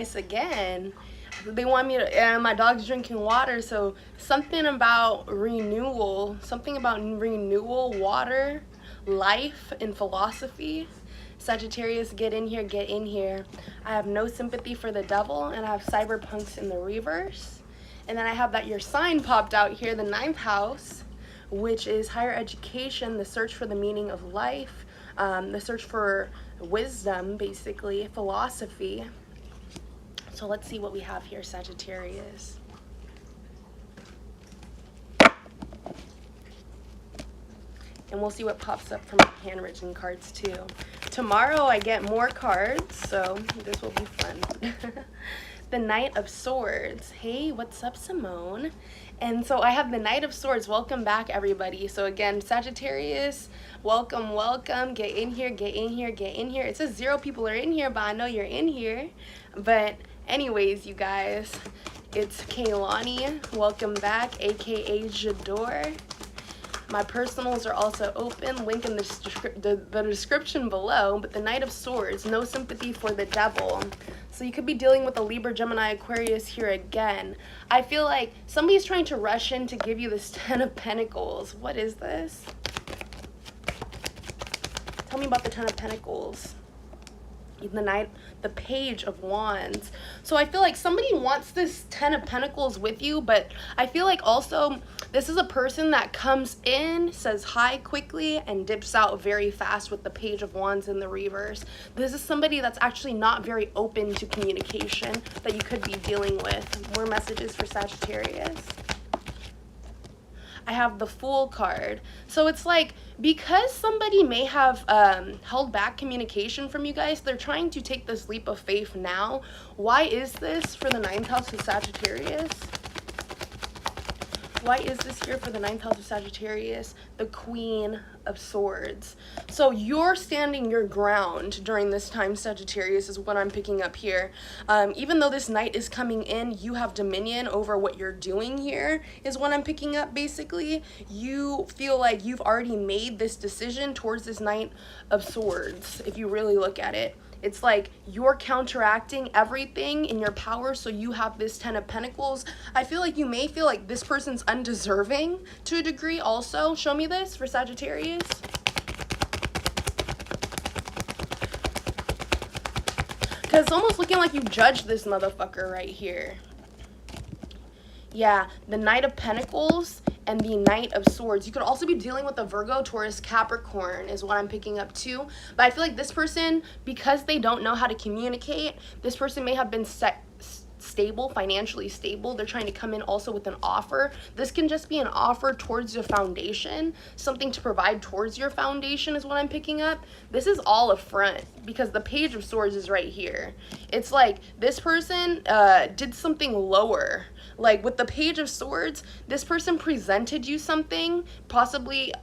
Again, they want me to, and my dog's drinking water, so something about renewal, water, life, and philosophy. Sagittarius, get in here, get in here. I have no sympathy for the devil, and I have cyberpunks in the reverse. And then I have that your sign popped out here, the 9th house, which is higher education, the search for the meaning of life, the search for wisdom, basically, philosophy. So let's see what we have here, Sagittarius. And we'll see what pops up from my handwritten cards too. Tomorrow I get more cards, so this will be fun. The Knight of Swords. Hey, what's up, Simone? And so I have the Knight of Swords. Welcome back, everybody. So again, Sagittarius, welcome, welcome. Get in here, get in here, get in here. It says 0 people are in here, but I know you're in here. But anyways, you guys, it's Kaylani. Welcome back, aka Jador. My personals are also open, link in the description below. But the Knight of Swords, no sympathy for the devil. So you could be dealing with a Libra, Gemini, Aquarius here again. I feel like somebody's trying to rush in to give you this 10 of Pentacles. What is this? Tell me about the 10 of Pentacles. The Page of Wands. So I feel like somebody wants this 10 of Pentacles with you, but I feel like also this is a person that comes in, says hi quickly, and dips out very fast with the Page of Wands in the reverse. This is somebody that's actually not very open to communication that you could be dealing with. More messages for Sagittarius. I have the Fool card. So it's like, because somebody may have held back communication from you guys, they're trying to take this leap of faith now. Why is this for the 9th house of Sagittarius? Why is this here for the 9th house of Sagittarius? The Queen of Swords. So you're standing your ground during this time, Sagittarius, is what I'm picking up here. Even though this Knight is coming in, you have dominion over what you're doing here, is what I'm picking up, basically. You feel like you've already made this decision towards this Knight of Swords, if you really look at it. It's like you're counteracting everything in your power, so you have this 10 of Pentacles. I feel like you may feel like this person's undeserving to a degree also. Show me this for Sagittarius. Because it's almost looking like you judged this motherfucker right here. Yeah, the Knight of Pentacles and the Knight of Swords. You could also be dealing with a Virgo, Taurus, Capricorn is what I'm picking up too. But I feel like this person, because they don't know how to communicate, this person may have been stable, financially stable. They're trying to come in also with an offer. This can just be an offer towards your foundation, something to provide towards your foundation is what I'm picking up. This is all a front because the Page of Swords is right here. It's like this person did something lower. Like with the Page of Swords, this person presented you something, possibly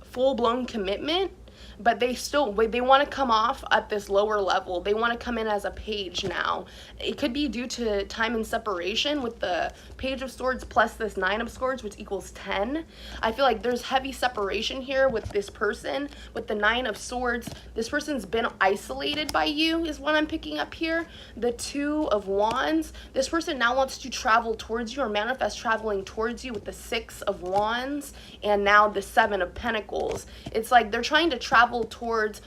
full-blown commitment, but they want to come off at this lower level. They want to come in as a page now. It could be due to time and separation with the Page of Swords plus this 9 of Swords, which equals 10. I feel like there's heavy separation here with this person. With the 9 of Swords, this person's been isolated by you is what I'm picking up here. The 2 of Wands, this person now wants to travel towards you or manifest traveling towards you with the 6 of Wands and now the 7 of Pentacles. It's like they're trying to travel towards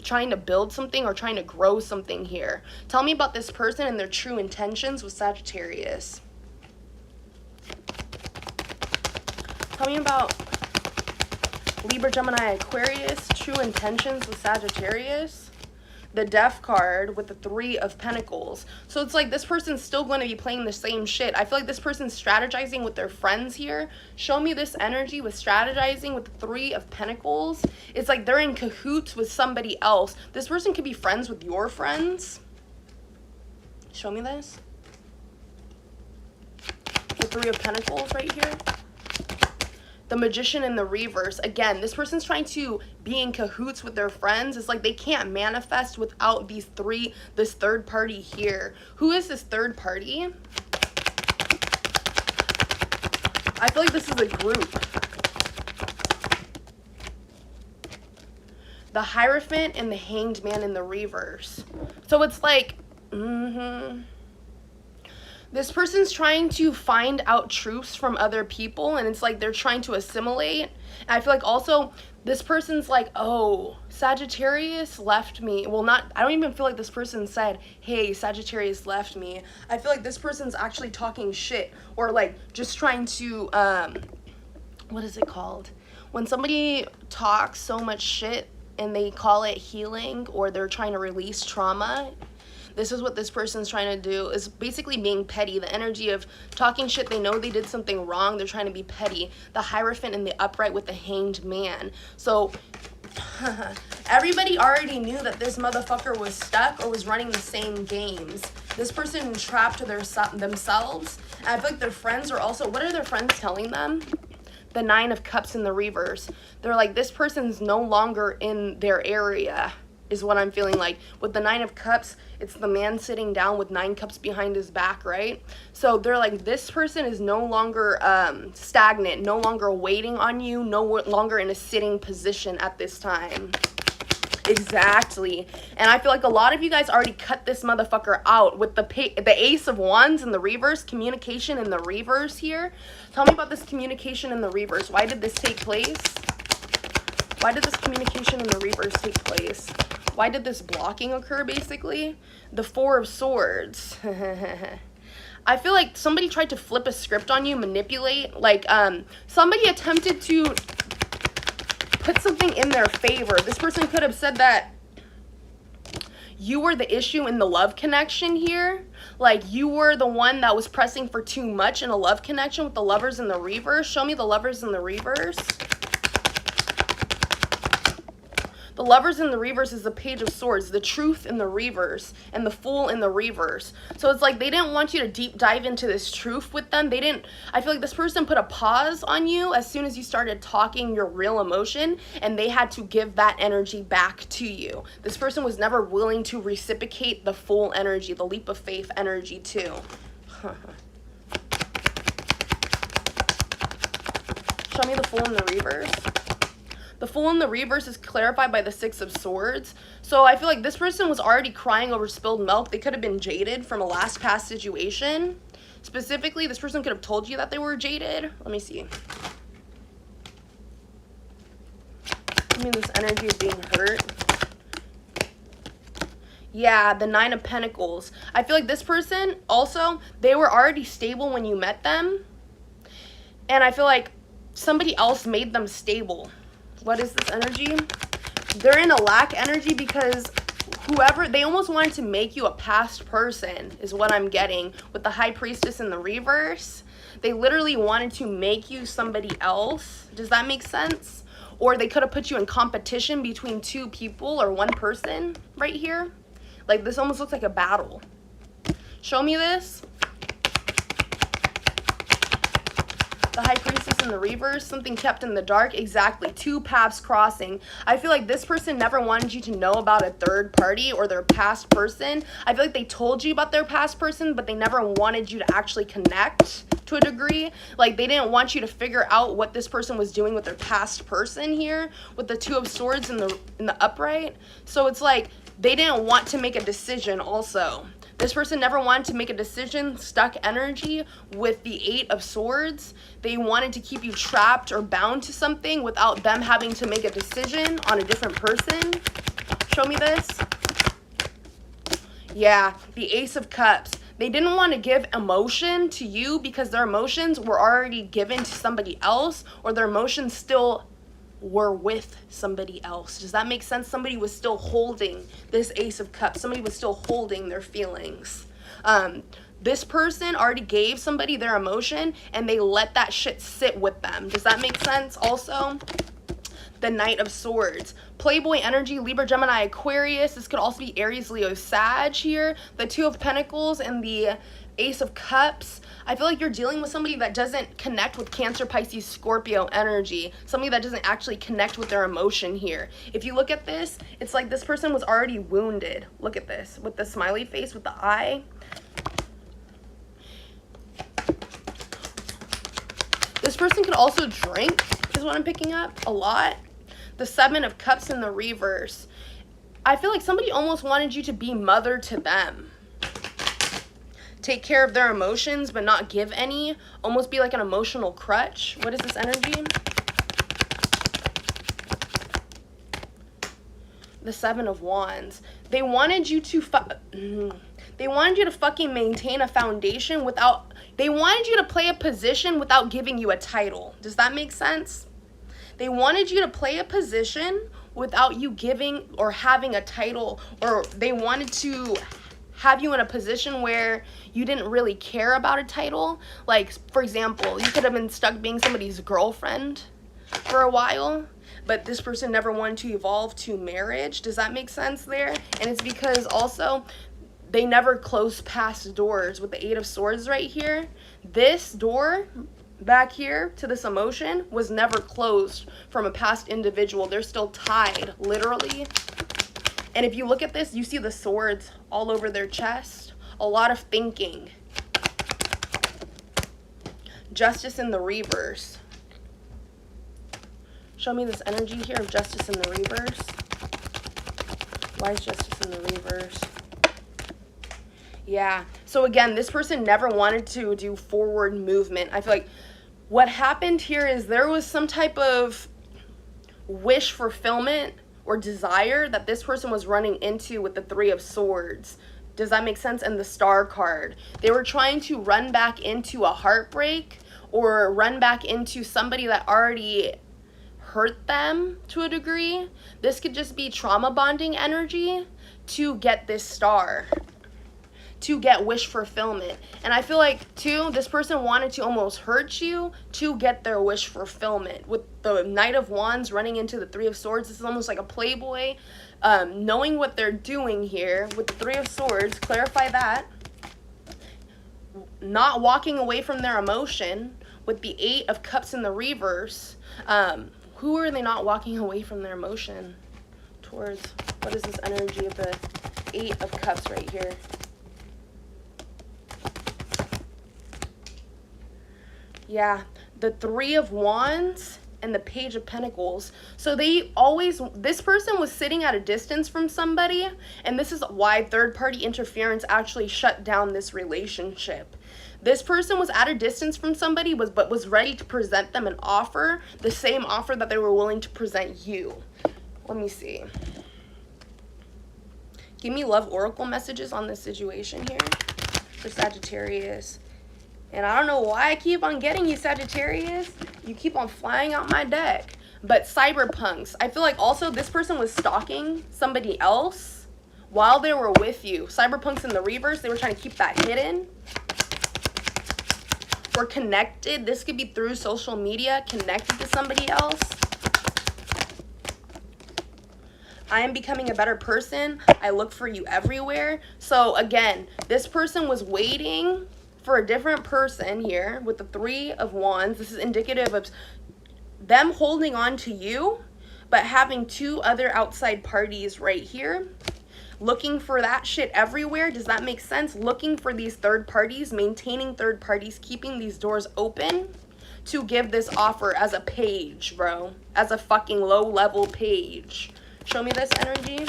trying to build something or trying to grow something here. Tell me about this person and their true intentions with Sagittarius. Tell me about Libra, Gemini, Aquarius, true intentions with Sagittarius. The Death card with the 3 of Pentacles. So it's like this person's still going to be playing the same shit. I feel like this person's strategizing with their friends here. Show me this energy with strategizing with the 3 of Pentacles. It's like they're in cahoots with somebody else. This person could be friends with your friends. Show me this. The 3 of Pentacles right here. The Magician in the reverse. Again, this person's trying to be in cahoots with their friends. It's like they can't manifest without this third party here. Who is this third party? I feel like this is a group. The Hierophant and the Hanged Man in the reverse. So it's like This person's trying to find out truths from other people, and it's like they're trying to assimilate. And I feel like also this person's like, oh, Sagittarius left me. Well, I don't even feel like this person said, hey, Sagittarius left me. I feel like this person's actually talking shit, or like just trying to, what is it called? When somebody talks so much shit and they call it healing, or they're trying to release trauma. This is what this person's trying to do, is basically being petty. The energy of talking shit, they know they did something wrong, they're trying to be petty. The Hierophant and the Upright with the Hanged Man. So, everybody already knew that this motherfucker was stuck or was running the same games. This person trapped themselves. And I feel like their friends are also, what are their friends telling them? The Nine of Cups in the reverse. They're like, this person's no longer in their area, is what I'm feeling like. With the Nine of Cups, it's the man sitting down with 9 cups behind his back, right? So they're like, this person is no longer stagnant, no longer waiting on you, no longer in a sitting position at this time. Exactly. And I feel like a lot of you guys already cut this motherfucker out with the Ace of Wands in the reverse, communication in the reverse here. Tell me about this communication in the reverse. Why did this take place? Why did this communication in the reverse take place? Why did this blocking occur, basically? The Four of Swords. I feel like somebody tried to flip a script on you, manipulate. Like, somebody attempted to put something in their favor. This person could have said that you were the issue in the love connection here. Like, you were the one that was pressing for too much in a love connection with the Lovers in the reverse. Show me the Lovers in the reverse. The Lovers in the reverse is the Page of Swords, the Truth in the reverse, and the Fool in the reverse. So it's like they didn't want you to deep dive into this truth with them. I feel like this person put a pause on you as soon as you started talking your real emotion, and they had to give that energy back to you. This person was never willing to reciprocate the Fool energy, the Leap of Faith energy too. Show me the Fool in the reverse. The Fool in the reverse is clarified by the Six of Swords. So I feel like this person was already crying over spilled milk. They could have been jaded from a last past situation. Specifically, this person could have told you that they were jaded. Let me see. I mean, this energy of being hurt. Yeah, the Nine of Pentacles. I feel like this person also, they were already stable when you met them. And I feel like somebody else made them stable. What is this energy? They're in a lack energy because they almost wanted to make you a past person, is what I'm getting. With the High Priestess in the reverse, they literally wanted to make you somebody else. Does that make sense? Or they could have put you in competition between 2 people or 1 person right here. Like, this almost looks like a battle. Show me this. The High Priestess in the reverse, something kept in the dark. Exactly, 2 paths crossing. I feel like this person never wanted you to know about a third party or their past person. I feel like they told you about their past person, but they never wanted you to actually connect to a degree. Like, they didn't want you to figure out what this person was doing with their past person here, with the Two of Swords in the upright. So it's like they didn't want to make a decision also. This person never wanted to make a decision, stuck energy with the Eight of Swords. They wanted to keep you trapped or bound to something without them having to make a decision on a different person. Show me this. Yeah, the Ace of Cups. They didn't want to give emotion to you because their emotions were already given to somebody else, or their emotions still were with somebody else. Does that make sense? Somebody was still holding this Ace of Cups. Somebody was still holding their feelings. This person already gave somebody their emotion and they let that shit sit with them. Does that make sense? Also, the Knight of Swords. Playboy energy, Libra, Gemini, Aquarius. This could also be Aries, Leo, Sag here. The Two of Pentacles and the Ace of Cups. I feel like you're dealing with somebody that doesn't connect with Cancer, Pisces, Scorpio energy. Somebody that doesn't actually connect with their emotion here. If you look at this, it's like this person was already wounded. Look at this with the smiley face, with the eye. This person could also drink, is what I'm picking up, a lot. The Seven of Cups in the reverse. I feel like somebody almost wanted you to be mother to them. take care of their emotions but not give any, almost be like an emotional crutch. What is this energy? The Seven of Wands. They wanted you to fucking maintain a foundation without, they wanted you to play a position without giving you a title. Does that make sense? They wanted you to play a position without you giving or having a title, or they wanted to have you in a position where you didn't really care about a title. Like, for example, you could have been stuck being somebody's girlfriend for a while, but this person never wanted to evolve to marriage. Does that make sense there? And it's because also they never closed past doors with the Eight of Swords right here. This door back here to this emotion was never closed from a past individual. They're still tied, literally. And if you look at this, you see the swords all over their chest. A lot of thinking. Justice in the reverse. Show me this energy here of justice in the reverse. Why is justice in the reverse? Yeah. So again, this person never wanted to do forward movement. I feel like what happened here is there was some type of wish fulfillment or desire that this person was running into with the Three of Swords. Does that make sense? And the Star card. They were trying to run back into a heartbreak or run back into somebody that already hurt them to a degree. This could just be trauma bonding energy to get this star, to get wish fulfillment. And I feel like too, this person wanted to almost hurt you to get their wish fulfillment. With the Knight of Wands running into the Three of Swords, this is almost like a playboy, knowing what they're doing here with the Three of Swords. Clarify that. Not walking away from their emotion with the Eight of Cups in the reverse. Who are they not walking away from their emotion towards? What is this energy of the Eight of Cups right here? Yeah, the Three of Wands and the Page of Pentacles. So this person was sitting at a distance from somebody, and this is why third-party interference actually shut down this relationship. This person was at a distance from somebody, but was ready to present them an offer, the same offer that they were willing to present you. Let me see. Give me love oracle messages on this situation here for Sagittarius. And I don't know why I keep on getting you, Sagittarius. You keep on flying out my deck. But cyberpunks. I feel like also this person was stalking somebody else while they were with you. Cyberpunks in the reverse. They were trying to keep that hidden. Or connected. This could be through social media. Connected to somebody else. I am becoming a better person. I look for you everywhere. So again, this person was waiting for a different person here with the Three of Wands. This is indicative of them holding on to you, but having two other outside parties right here. Looking for that shit everywhere. Does that make sense? Looking for these third parties, maintaining third parties, keeping these doors open to give this offer as a page, bro. As a fucking low-level page. Show me this energy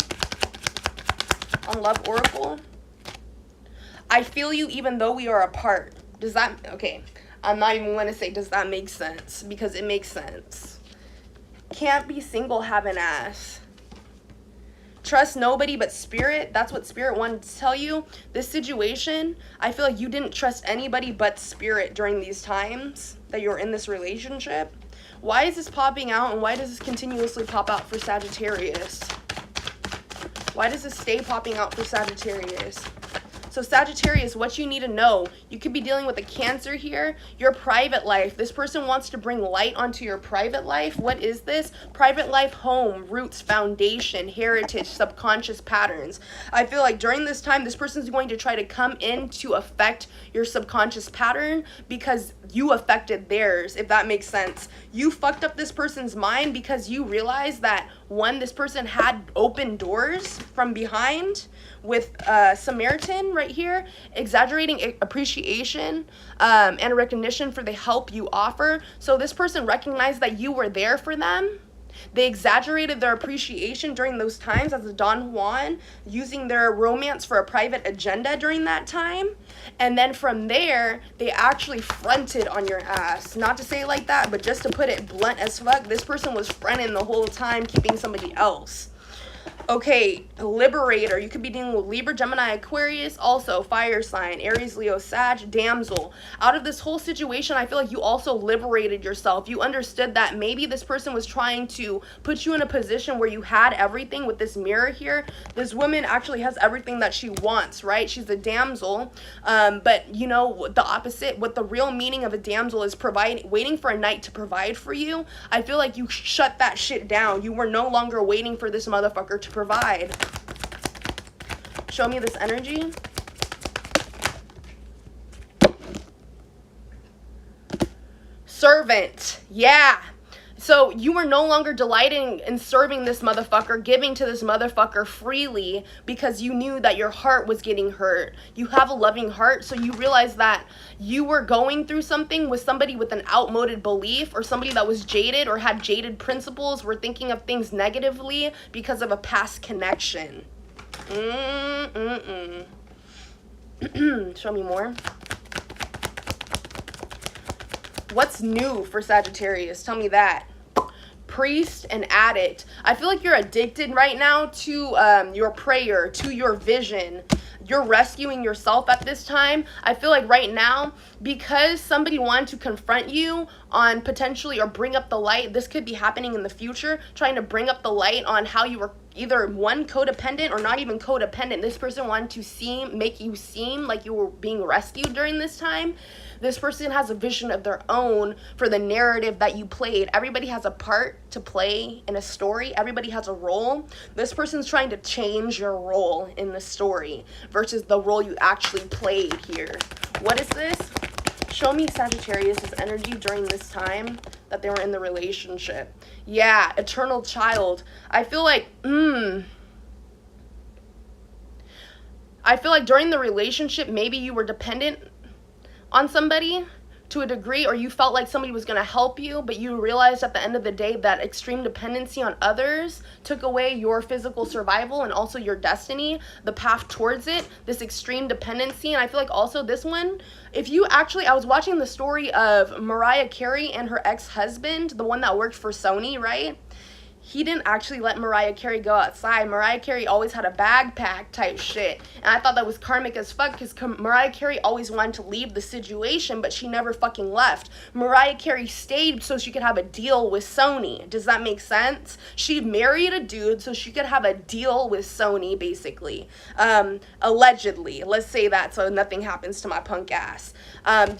on Love Oracle. I feel you even though we are apart. Does that, okay, I'm not even going to say does that make sense, because it makes sense. Can't be single, have an ass. Trust nobody but spirit. That's what spirit wanted to tell you. This situation, I feel like you didn't trust anybody but spirit during these times that you're in this relationship. Why is this popping out, and why does this continuously pop out for Sagittarius? Why does this stay popping out for Sagittarius? So Sagittarius, what you need to know, you could be dealing with a Cancer here, your private life. This person wants to bring light onto your private life. What is this? Private life, home, roots, foundation, heritage, subconscious patterns. I feel like during this time, this person's going to try to come in to affect your subconscious pattern because you affected theirs, if that makes sense. You fucked up this person's mind because you realized that, one, this person had open doors from behind with Samaritan right here, exaggerating appreciation and recognition for the help you offer. So this person recognized that you were there for them They exaggerated their appreciation during those times as a Don Juan, using their romance for a private agenda during that time. And then from there, they actually fronted on your ass. Not to say it like that, but just to put it blunt as fuck, this person was fronting the whole time, keeping somebody else. Okay, Liberator. You could be dealing with Libra, Gemini, Aquarius, also fire sign, Aries, Leo, Sag, Damsel. Out of this whole situation, I feel like you also liberated yourself. You understood that maybe this person was trying to put you in a position where you had everything. With this mirror here, this woman actually has everything that she wants, right? She's a damsel, but you know, the opposite, what the real meaning of a damsel is waiting for a knight to provide for you. I feel like you shut that shit down. You were no longer waiting for this motherfucker to provide. Show me this energy. Servant. Yeah. So you were no longer delighting in serving this motherfucker, giving to this motherfucker freely, because you knew that your heart was getting hurt. You have a loving heart, so you realize that you were going through something with somebody with an outmoded belief, or somebody that was jaded or had jaded principles, were thinking of things negatively because of a past connection. Show me more. What's new for Sagittarius? Tell me that. Priest and addict. I feel like you're addicted right now to your prayer, to your vision. You're rescuing yourself at this time. I feel like right now, because somebody wanted to confront you on potentially, or bring up the light, this could be happening in the future, trying to bring up the light on how you were either one, codependent, or not even codependent. This person wanted to make you seem like you were being rescued during this time. This person has a vision of their own for the narrative that you played. Everybody has a part to play in a story. Everybody has a role. This person's trying to change your role in the story versus the role you actually played here. What is this? Show me Sagittarius' energy during this time that they were in the relationship. Yeah, eternal child. I feel like, I feel like during the relationship, maybe you were dependent on somebody to a degree, or you felt like somebody was going to help you, but you realized at the end of the day that extreme dependency on others took away your physical survival and also your destiny, the path towards it, this extreme dependency. And I feel like also this one, if you actually, I was watching the story of Mariah Carey and her ex-husband, the one that worked for Sony, right? He didn't actually let Mariah Carey go outside. Mariah Carey always had a backpack type shit. And I thought that was karmic as fuck, because Mariah Carey always wanted to leave the situation, but she never fucking left. Mariah Carey stayed so she could have a deal with Sony. Does that make sense? She married a dude so she could have a deal with Sony, basically. Allegedly. Let's say that so nothing happens to my punk ass.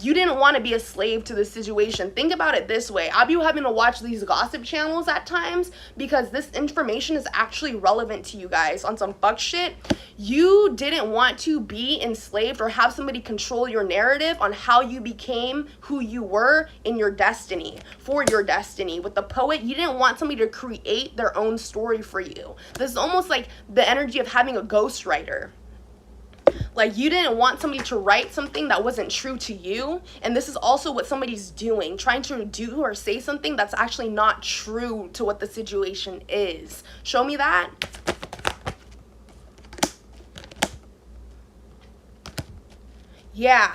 You didn't want to be a slave to the situation. Think about it this way. I'll be having to watch these gossip channels at times, because this information is actually relevant to you guys on some fuck shit. You didn't want to be enslaved or have somebody control your narrative on how you became who you were in your destiny, for your destiny. With the poet, you didn't want somebody to create their own story for you. This is almost like the energy of having a ghostwriter. Like, you didn't want somebody to write something that wasn't true to you. And this is also what somebody's doing, trying to do or say something that's actually not true to what the situation is. Show me that. Yeah.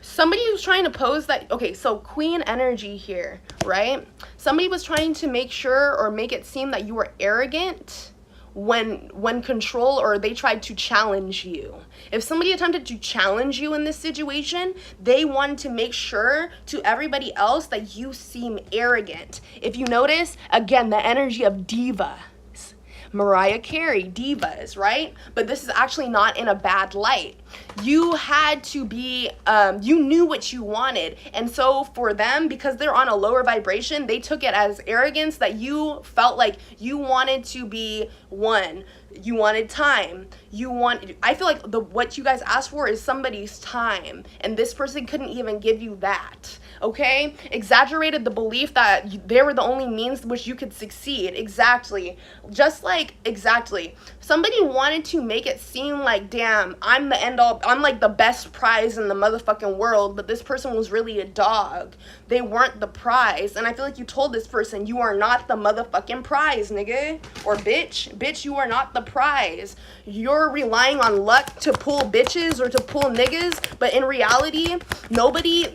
Somebody was trying to pose that, okay, so queen energy here, right? Somebody was trying to make sure or make it seem that you were arrogant when control, or they tried to challenge you. If somebody attempted to challenge you in this situation, they wanted to make sure to everybody else that you seem arrogant. If you notice, again, the energy of diva. Mariah Carey, divas, right? But this is actually not in a bad light. You had to be, you knew what you wanted. And so for them, because they're on a lower vibration, they took it as arrogance that you felt like you wanted to be one. You wanted time. I feel like what you guys asked for is somebody's time. And this person couldn't even give you that. Okay? Exaggerated the belief that they were the only means which you could succeed. Exactly. Just like, exactly. Somebody wanted to make it seem like, damn, I'm the end all, I'm like the best prize in the motherfucking world, but this person was really a dog. They weren't the prize. And I feel like you told this person, you are not the motherfucking prize, nigga. Or bitch. Bitch, you are not the prize. You're relying on luck to pull bitches or to pull niggas, but in reality, nobody,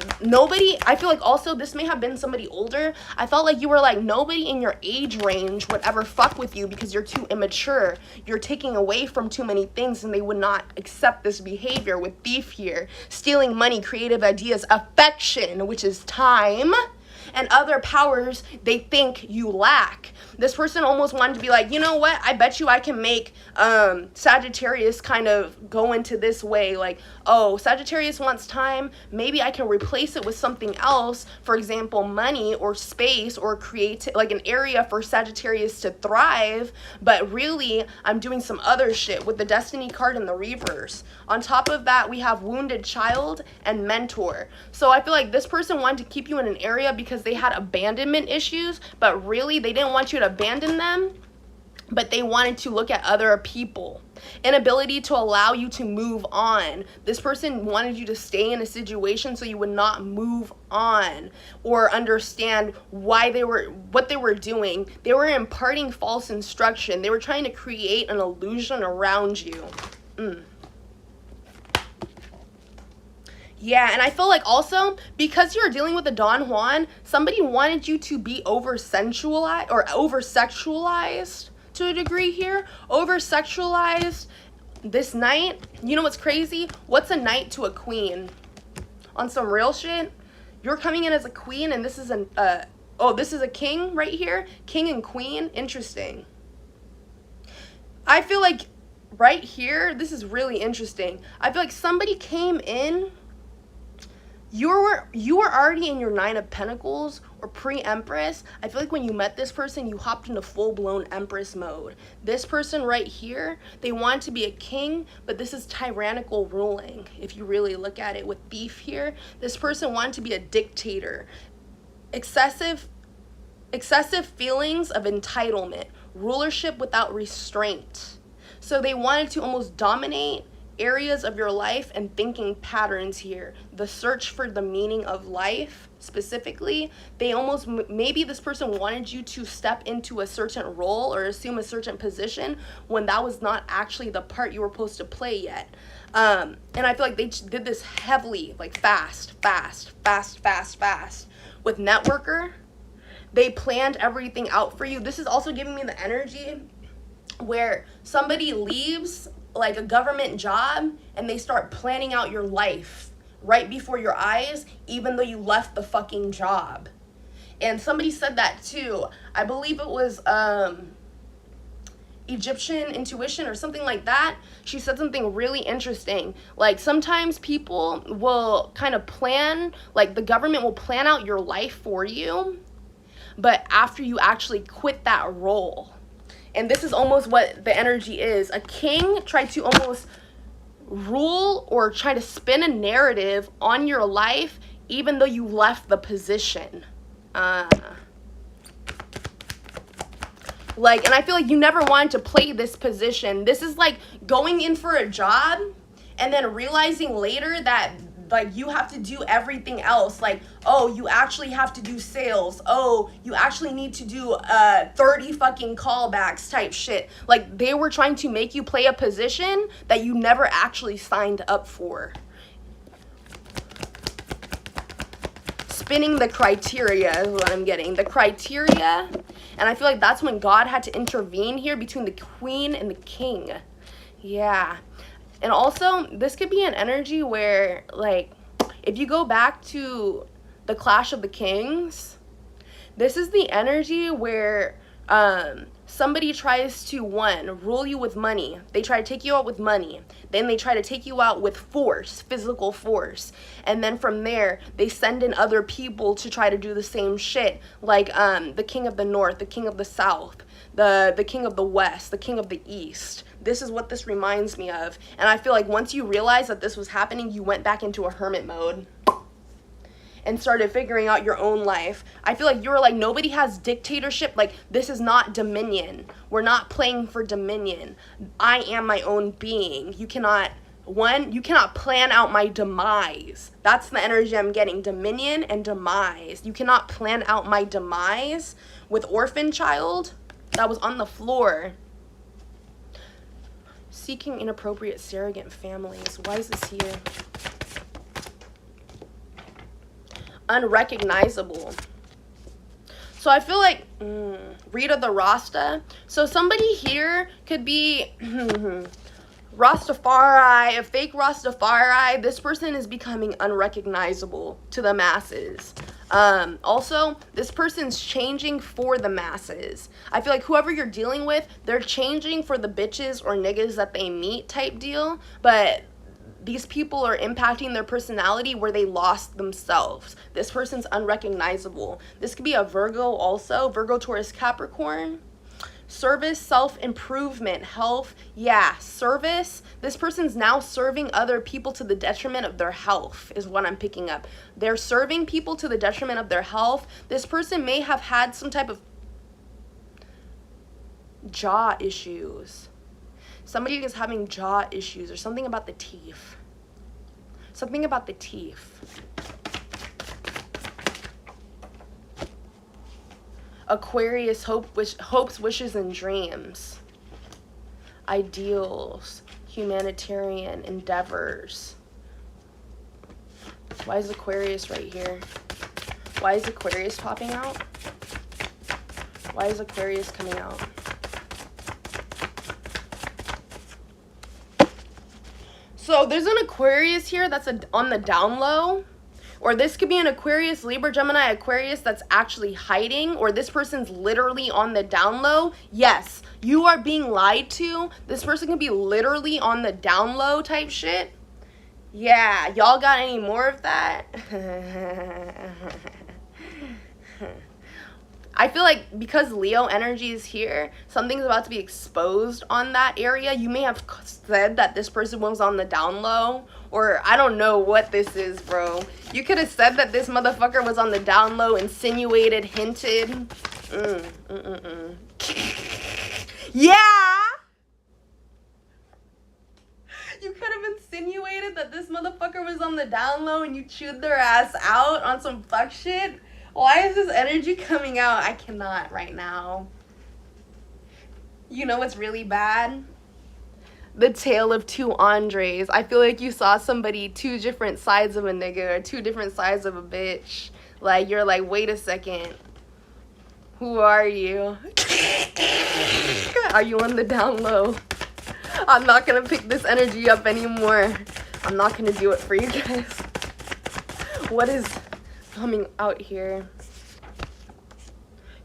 I feel like also this may have been somebody older. I felt like you were like, nobody in your age range would ever fuck with you because you're too immature. You're taking away from too many things, and they would not accept this behavior with beef here. Stealing money, creative ideas, affection, which is time, and other powers they think you lack. This person almost wanted to be like, you know what, I bet you I can make Sagittarius kind of go into this way, like, oh, Sagittarius wants time, maybe I can replace it with something else, for example, money or space, or create like an area for Sagittarius to thrive, but really I'm doing some other shit with the Destiny card in the reverse. On top of that, we have wounded child and mentor. So I feel like this person wanted to keep you in an area because they had abandonment issues, but really they didn't want you to abandon them, but they wanted to look at other people. Inability to allow you to move on. This person wanted you to stay in a situation so you would not move on or understand why what they were doing. They were imparting false instruction. They were trying to create an illusion around you. Yeah, and I feel like also, because you're dealing with a Don Juan, somebody wanted you to be over-sensualized or over-sexualized to a degree here. Over-sexualized this night. You know what's crazy? What's a knight to a queen? On some real shit, you're coming in as a queen, and this is this is a king right here. King and queen. Interesting. I feel like right here, this is really interesting. I feel like somebody came in. You were already in your 9 of Pentacles or pre-Empress. I feel like when you met this person, you hopped into full-blown Empress mode. This person right here, they want to be a king, but this is tyrannical ruling. If you really look at it with beef here, this person wanted to be a dictator. Excessive feelings of entitlement, rulership without restraint. So they wanted to almost dominate areas of your life and thinking patterns here. The search for the meaning of life specifically, they almost, maybe this person wanted you to step into a certain role or assume a certain position when that was not actually the part you were supposed to play yet. And I feel like they did this heavily, like fast. With networker, they planned everything out for you. This is also giving me the energy where somebody leaves like a government job and they start planning out your life right before your eyes, even though you left the fucking job. And somebody said that too. I believe it was Egyptian intuition or something like that. She said something really interesting. Like sometimes people will kind of plan, like the government will plan out your life for you, but after you actually quit that role. And this is almost what the energy is. A king tried to almost rule or try to spin a narrative on your life even though you left the position. And I feel like you never wanted to play this position. This is like going in for a job and then realizing later that like you have to do everything else. Like, oh, you actually have to do sales. Oh, you actually need to do 30 fucking callbacks type shit. Like they were trying to make you play a position that you never actually signed up for. Spinning the criteria is what I'm getting. The criteria. And I feel like that's when God had to intervene here between the queen and the king. Yeah. And also, this could be an energy where, like, if you go back to the Clash of the Kings, this is the energy where somebody tries to, one, rule you with money. They try to take you out with money. Then they try to take you out with force, physical force. And then from there, they send in other people to try to do the same shit. Like the King of the North, the King of the South, the King of the West, the King of the East. This is what this reminds me of. And I feel like once you realized that this was happening, you went back into a hermit mode. and started figuring out your own life. I feel like you were like, nobody has dictatorship. Like, this is not dominion. We're not playing for dominion. I am my own being. You cannot plan out my demise. That's the energy I'm getting. Dominion and demise. You cannot plan out my demise. With orphan child that was on the floor. Seeking inappropriate surrogate families. Why is this here? Unrecognizable. So I feel like Rita the Rasta. So somebody here could be Rastafari, a fake Rastafari. This person is becoming unrecognizable to the masses. Also, this person's changing for the masses. I feel like whoever you're dealing with, they're changing for the bitches or niggas that they meet type deal. But these people are impacting their personality where they lost themselves. This person's unrecognizable. This could be a Virgo also. Virgo, Taurus, Capricorn. Service, self-improvement, health. Yeah, service. This person's now serving other people to the detriment of their health is what I'm picking up. They're serving people to the detriment of their health. This person may have had some type of jaw issues. Somebody is having jaw issues or something about the teeth. Something about the teeth. Aquarius, hopes, wishes, and dreams. Ideals. Humanitarian endeavors. Why is Aquarius right here? Why is Aquarius popping out? Why is Aquarius coming out? So there's an Aquarius here that's on the down low. Or this could be an Aquarius, Libra, Gemini, Aquarius that's actually hiding. Or this person's literally on the down low. Yes, you are being lied to. This person could be literally on the down low type shit. Yeah, y'all got any more of that? I feel like because Leo energy is here, something's about to be exposed on that area. You may have said that this person was on the down low, or I don't know what this is, bro. You could have said that this motherfucker was on the down low, insinuated, hinted. Yeah! You could have insinuated that this motherfucker was on the down low and you chewed their ass out on some fuck shit. Why is this energy coming out? I cannot right now. You know what's really bad? The tale of two Andres. I feel like you saw somebody, two different sides of a nigga or two different sides of a bitch. Like, you're like, wait a second. Who are you? Are you on the down low? I'm not gonna pick this energy up anymore. I'm not gonna do it for you guys. What is coming out here?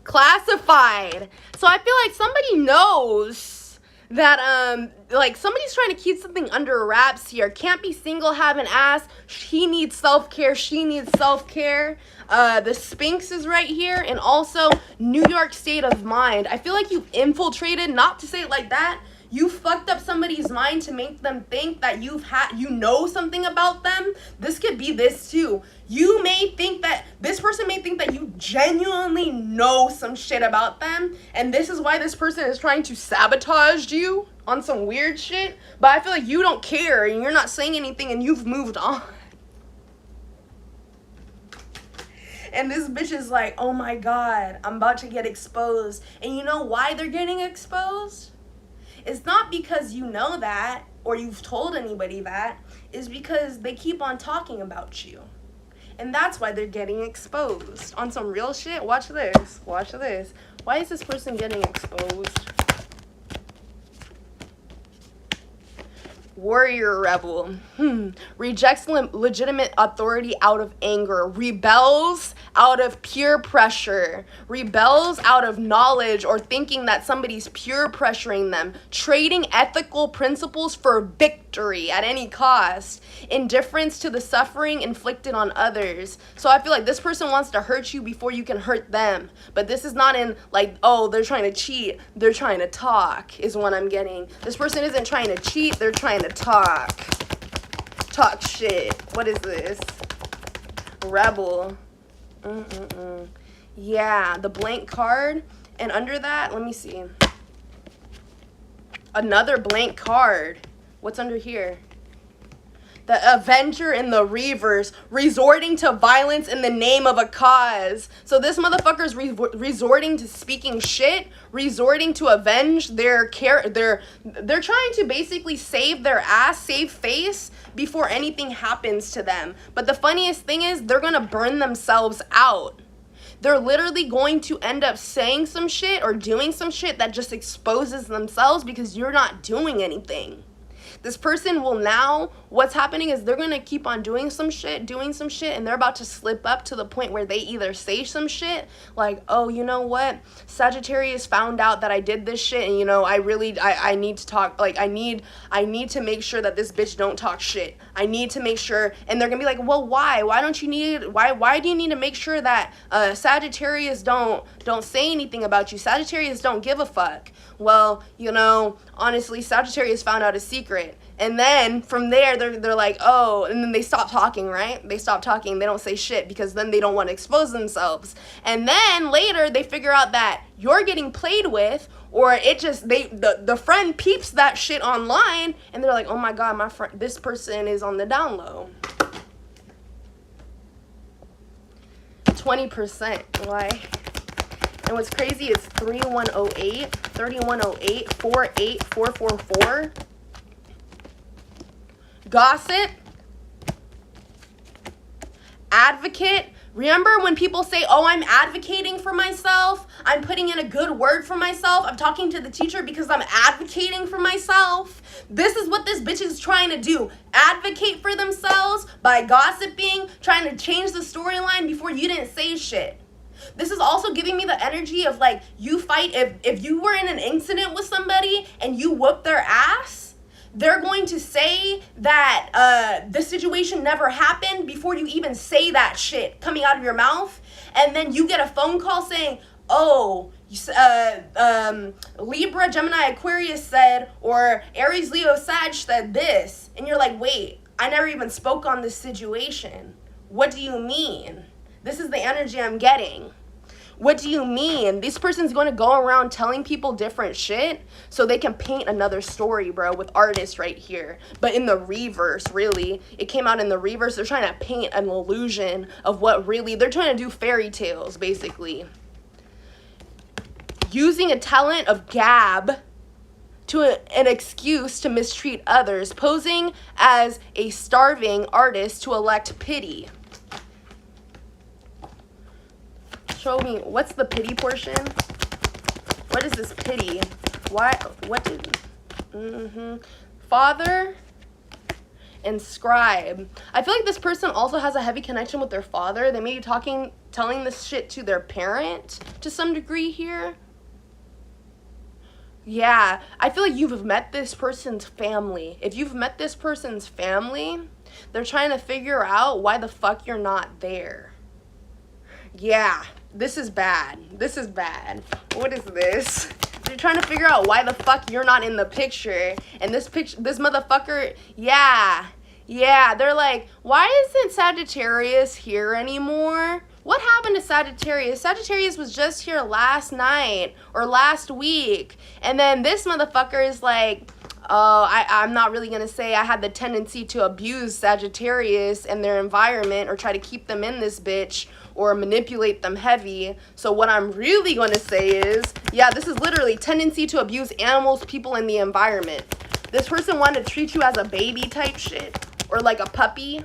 Classified. So I feel like somebody knows that like somebody's trying to keep something under wraps here. Can't be single, have an ass. He needs self-care, she needs self-care. The Sphinx is right here, and also New York state of mind. I feel like you've infiltrated, not to say it like that, you fucked up somebody's mind to make them think that you know something about them. This could be this too. You may think that, this person may think that you genuinely know some shit about them. And this is why this person is trying to sabotage you on some weird shit. But I feel like you don't care and you're not saying anything and you've moved on. And this bitch is like, oh my God, I'm about to get exposed. And you know why they're getting exposed? It's not because you know that or you've told anybody that. It's because they keep on talking about you. And that's why they're getting exposed. On some real shit, watch this. Watch this. Why is this person getting exposed? Warrior rebel. Rejects legitimate authority out of anger. Rebels out of peer pressure. Rebels out of knowledge or thinking that somebody's peer pressuring them. Trading ethical principles for victory at any cost. Indifference to the suffering inflicted on others. So I feel like this person wants to hurt you before you can hurt them. But this is not in like, oh, they're trying to cheat. They're trying to talk is what I'm getting. This person isn't trying to cheat. They're trying to talk shit. What is this? rebel. Yeah, the blank card. And under that, let me see. Another blank card. What's under here? The Avenger in the reverse, resorting to violence in the name of a cause. So this motherfucker's resorting to speaking shit, resorting to avenge they're trying to basically save their ass, save face before anything happens to them. But the funniest thing is they're gonna burn themselves out. They're literally going to end up saying some shit or doing some shit that just exposes themselves because you're not doing anything. This person will now, what's happening is they're going to keep on doing some shit, and they're about to slip up to the point where they either say some shit like, oh, you know what, Sagittarius found out that I did this shit, and you know, I need to talk, like, I need to make sure that this bitch don't talk shit. I need to make sure, and they're going to be like, well, why do you need to make sure that Sagittarius don't say anything about you? Sagittarius don't give a fuck. Well, you know, honestly, Sagittarius found out a secret. And then from there, they're like, oh, and then they stop talking, right? They stop talking. They don't say shit because then they don't want to expose themselves. And then later they figure out that you're getting played with, or it just, the friend peeps that shit online and they're like, oh my God, my friend, this person is on the down low. 20%, why? And what's crazy is 3108, 3108, 48444. Gossip. Advocate. Remember when people say, oh, I'm advocating for myself. I'm putting in a good word for myself. I'm talking to the teacher because I'm advocating for myself. This is what this bitch is trying to do. Advocate for themselves by gossiping, trying to change the storyline before you didn't say shit. This is also giving me the energy of like, you fight, if you were in an incident with somebody and you whoop their ass, they're going to say that the situation never happened before you even say that shit coming out of your mouth. And then you get a phone call saying, oh, Libra, Gemini, Aquarius said, or Aries, Leo, Sag said this. And you're like, wait, I never even spoke on this situation. What do you mean? This is the energy I'm getting. What do you mean? This person's going to go around telling people different shit so they can paint another story, bro, with artists right here. But in the reverse, really, it came out in the reverse. They're trying to paint an illusion of what really, they're trying to do fairy tales, basically. Using a talent of gab to an excuse to mistreat others, posing as a starving artist to elect pity. Show me, what's the pity portion? What is this pity? Why, what did, Father and scribe. I feel like this person also has a heavy connection with their father. They may be telling this shit to their parent to some degree here. Yeah, I feel like you've met this person's family. If you've met this person's family, they're trying to figure out why the fuck you're not there. Yeah, this is bad. This is bad. What is this? They're trying to figure out why the fuck you're not in the picture. And this motherfucker, yeah, they're like, why isn't Sagittarius here anymore? What happened to Sagittarius? Sagittarius was just here last night or last week. And then this motherfucker is like, oh, I'm not really going to say I had the tendency to abuse Sagittarius and their environment or try to keep them in this bitch or manipulate them heavy. So what I'm really going to say is, yeah, this is literally tendency to abuse animals, people, and the environment. This person wanted to treat you as a baby type shit or like a puppy.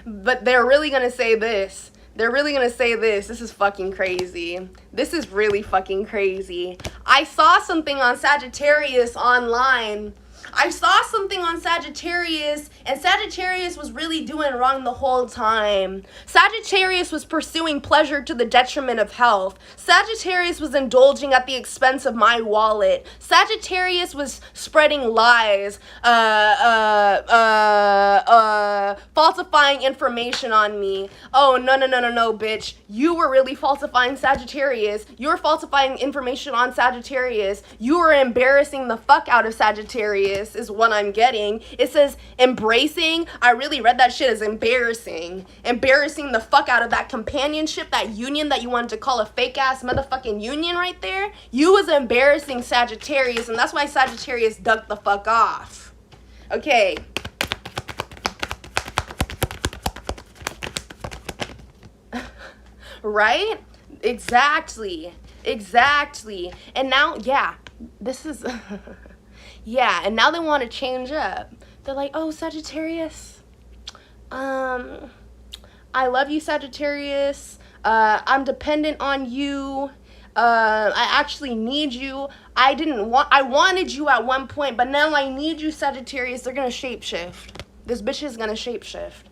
But they're really going to say this. They're really going to say this. This is fucking crazy. This is really fucking crazy. I saw something on Sagittarius online. I saw something on Sagittarius, and Sagittarius was really doing wrong the whole time. Sagittarius was pursuing pleasure to the detriment of health. Sagittarius was indulging at the expense of my wallet. Sagittarius was spreading lies, falsifying information on me. Oh, no, bitch. You were really falsifying Sagittarius. You were falsifying information on Sagittarius. You were embarrassing the fuck out of Sagittarius. Sagittarius is what I'm getting. It says embracing. I really read that shit as embarrassing. Embarrassing the fuck out of that companionship, that union that you wanted to call a fake ass motherfucking union right there. You was embarrassing Sagittarius, and that's why Sagittarius ducked the fuck off. Okay. Right? Exactly. And now, yeah, this is, yeah, and now they want to change up. They're like, oh, Sagittarius, I love you, Sagittarius. I'm dependent on you. I actually need you. I wanted you at one point, but now I need you, Sagittarius. They're going to shapeshift. This bitch is going to shapeshift.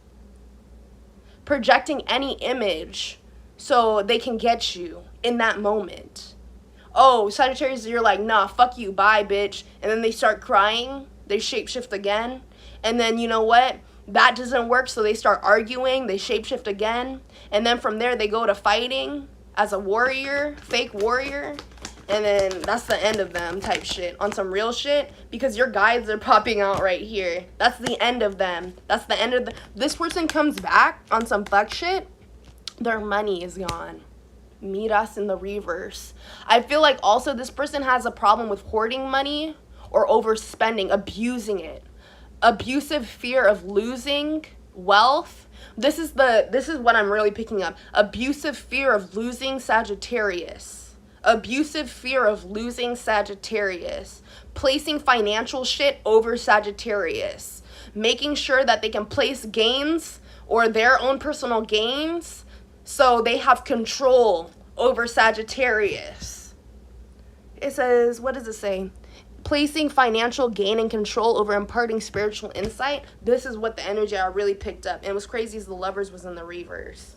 Projecting any image so they can get you in that moment. Oh, Sagittarius, you're like, nah, fuck you, bye, bitch. And then they start crying. They shapeshift again. And then, you know what? That doesn't work, so they start arguing. They shapeshift again. And then from there, they go to fighting as a warrior, fake warrior. And then that's the end of them type shit. On some real shit. Because your guides are popping out right here. That's the end of them. That's the end of the... This person comes back on some fuck shit. Their money is gone. Meet us in the reverse. I feel like also this person has a problem with hoarding money or overspending, abusing it. Abusive fear of losing wealth. This is what I'm really picking up. Abusive fear of losing Sagittarius. Abusive fear of losing Sagittarius. Placing financial shit over Sagittarius. Making sure that they can place gains or their own personal gains so they have control over Sagittarius. It says, what does it say? Placing financial gain and control over imparting spiritual insight. This is what the energy I really picked up. And what's crazy is the Lovers was in the reverse.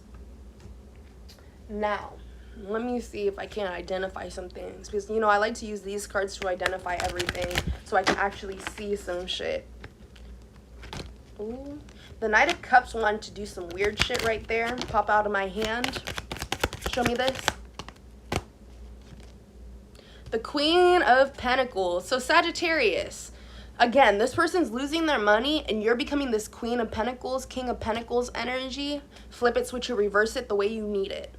Now, let me see if I can identify some things. Because, you know, I like to use these cards to identify everything so I can actually see some shit. Ooh. The Knight of Cups wanted to do some weird shit right there. Pop out of my hand. Show me this. The Queen of Pentacles. So Sagittarius. Again, this person's losing their money and you're becoming this Queen of Pentacles, King of Pentacles energy. Flip it, switch it, reverse it the way you need it.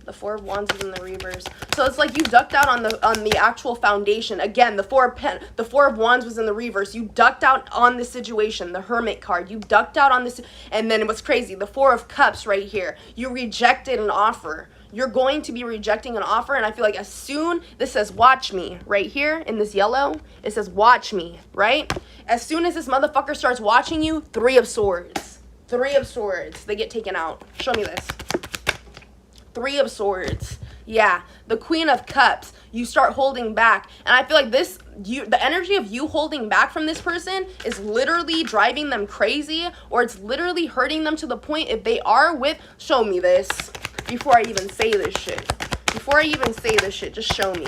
The Four of Wands is in the reverse. So it's like you ducked out on the actual foundation. Again, the Four of Wands was in the reverse. You ducked out on the situation. The Hermit card. You ducked out on this. And then it was crazy. The Four of Cups right here. You rejected an offer. You're going to be rejecting an offer. And I feel like as soon, this says watch me right here in this yellow. It says watch me, right? As soon as this motherfucker starts watching you, Three of Swords. Three of Swords. They get taken out. Show me this. Three of Swords. Yeah, the Queen of Cups. You start holding back. And I feel like the energy of you holding back from this person is literally driving them crazy, or it's literally hurting them to the point if they are with, show me this before I even say this shit. Before I even say this shit, just show me.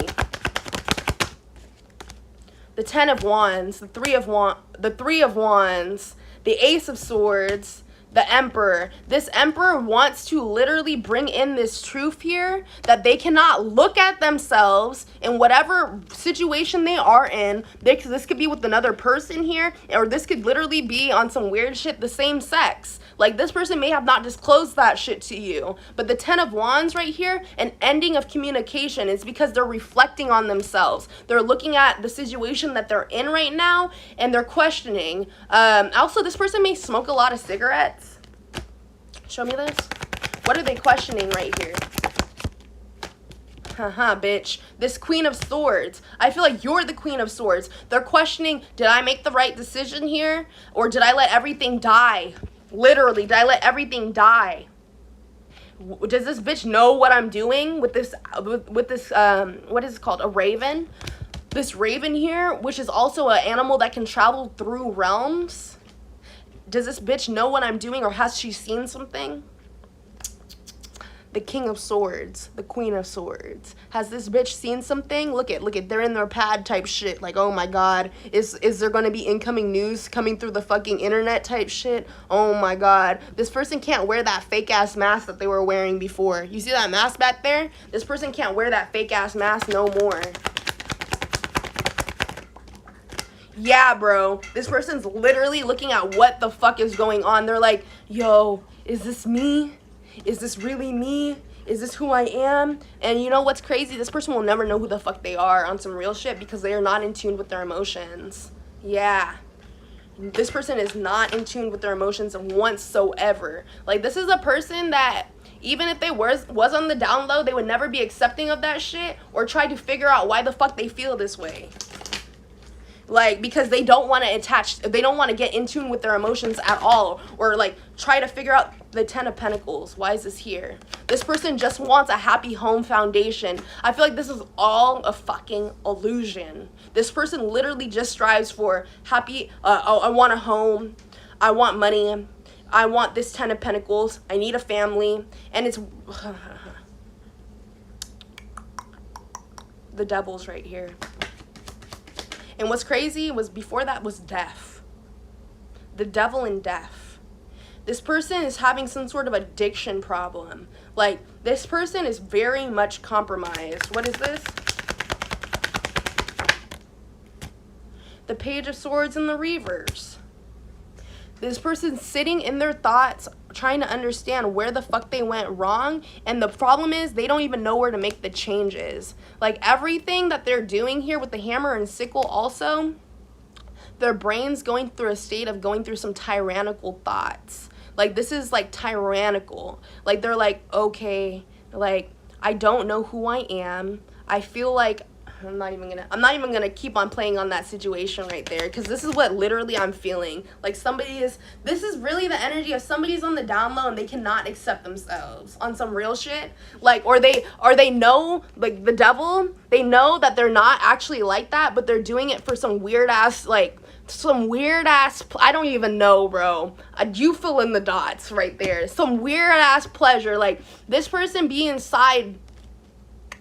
The Ten of Wands, the Three of Wands, the Ace of Swords, the Emperor. This Emperor wants to literally bring in this truth here that they cannot look at themselves in whatever situation they are in. This could be with another person here, or this could literally be on some weird shit, the same sex. Like, this person may have not disclosed that shit to you. But the Ten of Wands right here, an ending of communication, is because they're reflecting on themselves. They're looking at the situation that they're in right now, and they're questioning. Also, this person may smoke a lot of cigarettes. Show me this. What are they questioning right here? Haha, bitch. This Queen of Swords. I feel like you're the Queen of Swords. They're questioning, did I make the right decision here? Or did I let everything die? Literally, did I let everything die? Does this bitch know what I'm doing with this, what is it called? A raven? This raven here, which is also an animal that can travel through realms. Does this bitch know what I'm doing, or has she seen something? The King of Swords, the Queen of Swords. Has this bitch seen something? Look at, they're in their pad type shit. Like, oh my God, is there gonna be incoming news coming through the fucking internet type shit? Oh my God, this person can't wear that fake ass mask that they were wearing before. You see that mask back there? This person can't wear that fake ass mask no more. Yeah, bro. This person's literally looking at what the fuck is going on. They're like, yo, is this me? Is this really me? Is this who I am? And you know what's crazy? This person will never know who the fuck they are on some real shit because they are not in tune with their emotions. Yeah. This person is not in tune with their emotions whatsoever. Like, this is a person that even if they was on the down low, they would never be accepting of that shit or try to figure out why the fuck they feel this way. Like, because they don't want to get in tune with their emotions at all, or like try to figure out the 10 of Pentacles. Why is this here? This person just wants a happy home foundation. I feel like this is all a fucking illusion. This person literally just strives for happy, I want a home, I want money, I want this 10 of Pentacles, I need a family, and it's the devil's right here. And what's crazy was before that was death. The devil and death. This person is having some sort of addiction problem. Like, this person is very much compromised. What is this? The Page of Swords in the reverse. This person's sitting in their thoughts trying to understand where the fuck they went wrong, and the problem is they don't even know where to make the changes. Like, everything that they're doing here with the hammer and sickle also, their brain's going through a state of going through some tyrannical thoughts. Like, this is like tyrannical. Like, they're like, okay, like, I don't know who I am. I feel like I'm not even gonna keep on playing on that situation right there, because this is what literally I'm feeling. Like, this is really the energy of somebody's on the down low and they cannot accept themselves on some real shit. Like, or they know, like, the devil, they know that they're not actually like that, but they're doing it for some weird ass, like, I don't even know, bro. You fill in the dots right there. Some weird ass pleasure. Like, this person be inside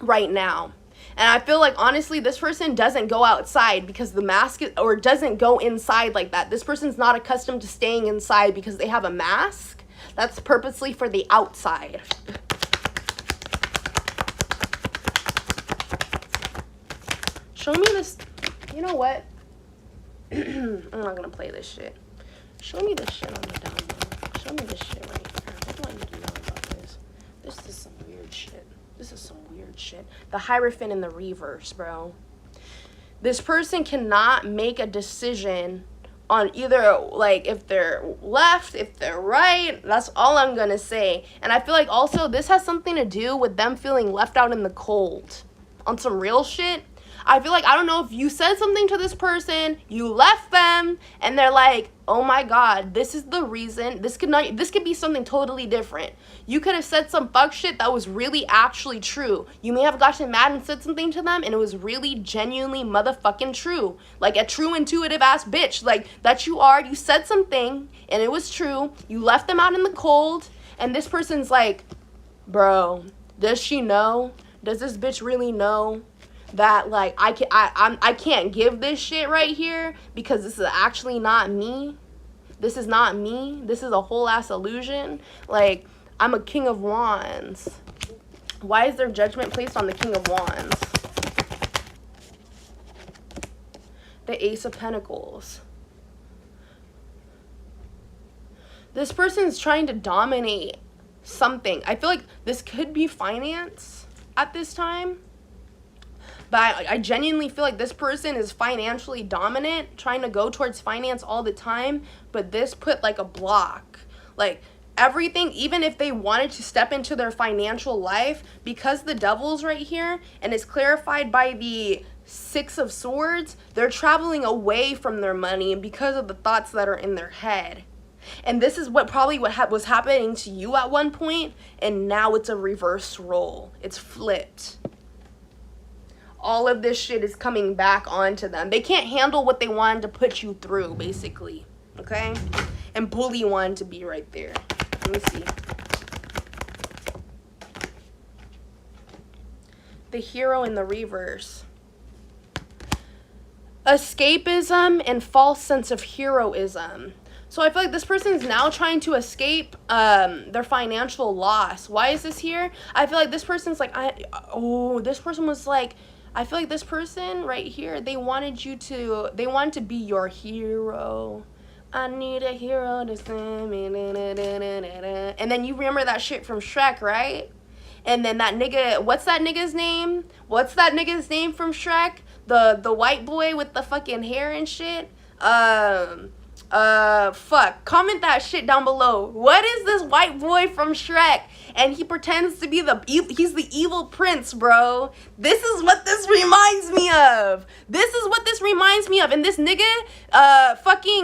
right now. And I feel like, honestly, this person doesn't go outside because the mask or doesn't go inside like that. This person's not accustomed to staying inside because they have a mask that's purposely for the outside. Show me this. You know what? I'm not going to play this shit. Show me this shit on the down low. Show me this shit right here. What do I need to know about this? This is some weird shit. This is some weird shit. The Hierophant in the reverse, bro. This person cannot make a decision on either, like, if they're left, if they're right. That's all I'm gonna say. And I feel like also this has something to do with them feeling left out in the cold. On some real shit. I feel like, I don't know if you said something to this person, you left them, and they're like, oh my god, this is the reason. This could be something totally different. You could have said some fuck shit that was really actually true. You may have gotten mad and said something to them, and it was really genuinely motherfucking true. Like, a true intuitive ass bitch. Like, that you are. You said something, and it was true. You left them out in the cold, and this person's like, bro, does she know? Does this bitch really know that, like, I can't give this shit right here because this is actually not me? This is not me. This is a whole ass illusion. Like, I'm a King of Wands. Why is there judgment placed on the King of Wands? The Ace of Pentacles. This person's trying to dominate something. I feel like this could be finance at this time. But I genuinely feel like this person is financially dominant, trying to go towards finance all the time. But this put, like, a block. Like, everything, even if they wanted to step into their financial life, because the devil's right here, and it's clarified by the Six of Swords, they're traveling away from their money because of the thoughts that are in their head. And this is what was happening to you at one point, and now it's a reverse role. It's flipped. All of this shit is coming back onto them. They can't handle what they wanted to put you through, basically. Okay? And bully wanted to be right there. Let me see. The Hero in the reverse. Escapism and false sense of heroism. So I feel like this person is now trying to escape their financial loss. Why is this here? I feel like this person's like, this person was like, I feel like this person right here, they wanted to be your hero. I need a hero to save me. And then you remember that shit from Shrek, right? And then that nigga, what's that nigga's name? What's that nigga's name from Shrek? The white boy with the fucking hair and shit? Fuck. Comment that shit down below. What is this white boy from Shrek? And he pretends to be he's the evil prince, bro. This is what this reminds me of. This is what this reminds me of. And this nigga,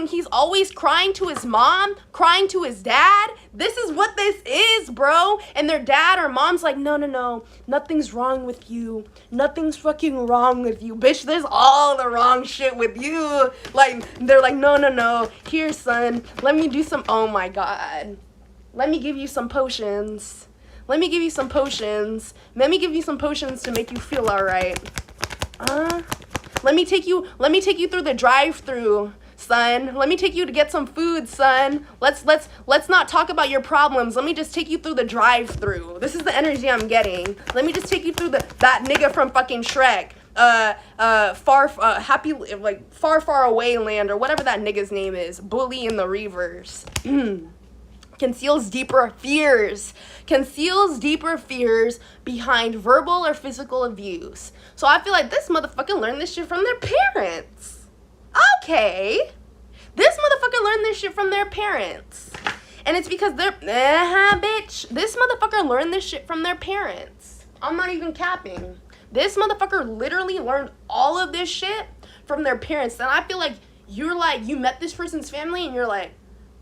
he's always crying to his mom, crying to his dad. This is what this is, bro. And their dad or mom's like, no, nothing's wrong with you. Nothing's fucking wrong with you. Bitch, there's all the wrong shit with you. Like, they're like, no. Here, son, let me do some, oh my God. Let me give you some potions. Let me give you some potions. Let me give you some potions to make you feel all right. Let me take you through the drive-thru, son. Let me take you to get some food, son. Let's not talk about your problems. Let me just take you through the drive-thru. This is the energy I'm getting. Let me just take you through that nigga from fucking Shrek. Far away land, or whatever that nigga's name is. Bully in the reverse. Conceals deeper fears behind verbal or physical abuse. So I feel like this motherfucker learned this shit from their parents. Okay. This motherfucker learned this shit from their parents. And it's because bitch. This motherfucker learned this shit from their parents. I'm not even capping. This motherfucker literally learned all of this shit from their parents. And I feel like you met this person's family and you're like,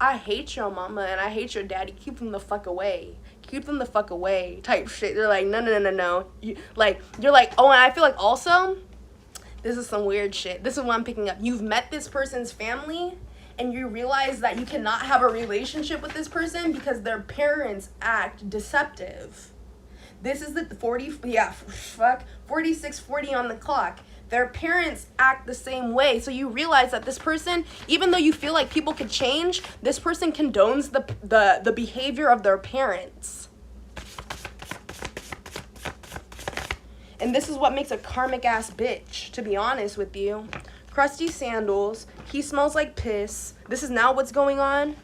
I hate your mama and I hate your daddy. Keep them the fuck away. Keep them the fuck away type shit. They're like, no. You're like, oh, and I feel like also, this is some weird shit. This is what I'm picking up. You've met this person's family and you realize that you cannot have a relationship with this person because their parents act deceptive. This is the 4640 on the clock. Their parents act the same way. So you realize that this person, even though you feel like people could change, this person condones the behavior of their parents. And this is what makes a karmic ass bitch, to be honest with you. Crusty sandals. He smells like piss. This is now what's going on.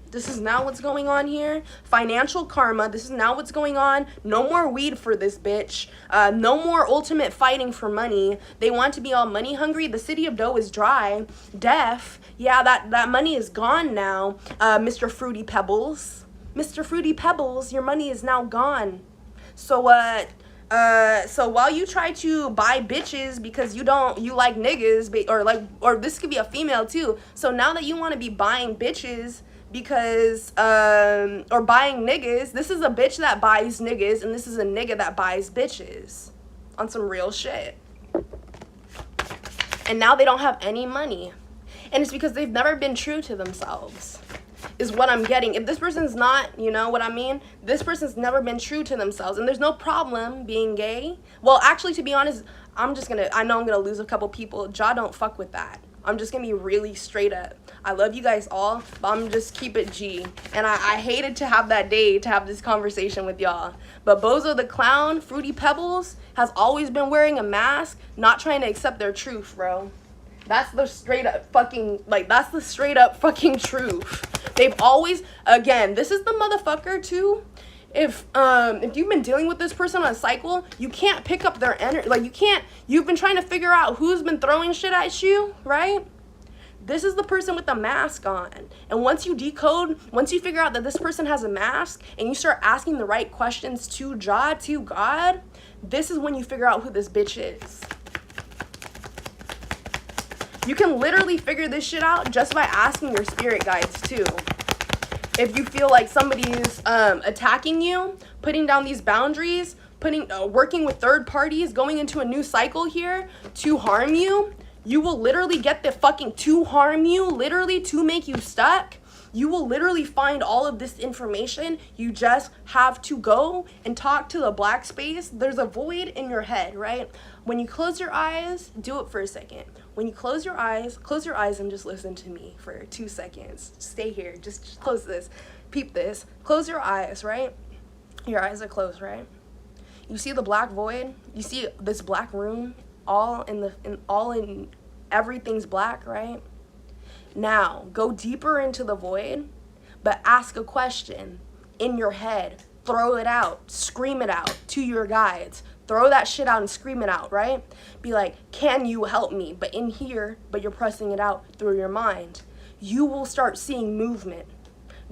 This is now what's going on here. Financial karma. This is now what's going on. No more weed for this bitch. No more ultimate fighting for money. They want to be all money hungry. The city of dough is dry. Deaf. Yeah, that money is gone now. Mr. Fruity Pebbles. Mr. Fruity Pebbles, your money is now gone. So while you try to buy bitches because you like niggas, or this could be a female too. So now that you want to be buying bitches because or buying niggas, this is a bitch that buys niggas and this is a nigga that buys bitches on some real shit. And now they don't have any money, and it's because they've never been true to themselves, is what I'm getting. If this person's not, you know what I mean, this person's never been true to themselves. And there's no problem being gay. Well, actually, to be honest, I know I'm gonna lose a couple people. Don't fuck with that. I'm just gonna be really straight up. I love you guys all, but I'm just keep it G. And I hated to have that day to have this conversation with y'all. But Bozo the Clown, Fruity Pebbles, has always been wearing a mask, not trying to accept their truth, bro. That's the straight up fucking truth. They've always, again, this is the motherfucker too. If you've been dealing with this person on a cycle, you can't pick up their energy. You've been trying to figure out who's been throwing shit at you, right? This is the person with the mask on. And once you figure out that this person has a mask and you start asking the right questions to God, this is when you figure out who this bitch is. You can literally figure this shit out just by asking your spirit guides too. If you feel like somebody's attacking you, putting down these boundaries, working with third parties, going into a new cycle here to harm you, you will literally get to harm you, literally to make you stuck. You will literally find all of this information. You just have to go and talk to the black space. There's a void in your head, right? When you close your eyes, do it for a second. When you close your eyes and just listen to me for 2 seconds. Stay here, just close this, peep this. Close your eyes, right? Your eyes are closed, right? You see the black void? You see this black room? in everything's black, right? Now, go deeper into the void, but ask a question in your head. Throw it out, scream it out to your guides. Throw that shit out and scream it out, right? Be like, can you help me? But in here, but you're pressing it out through your mind. You will start seeing movement.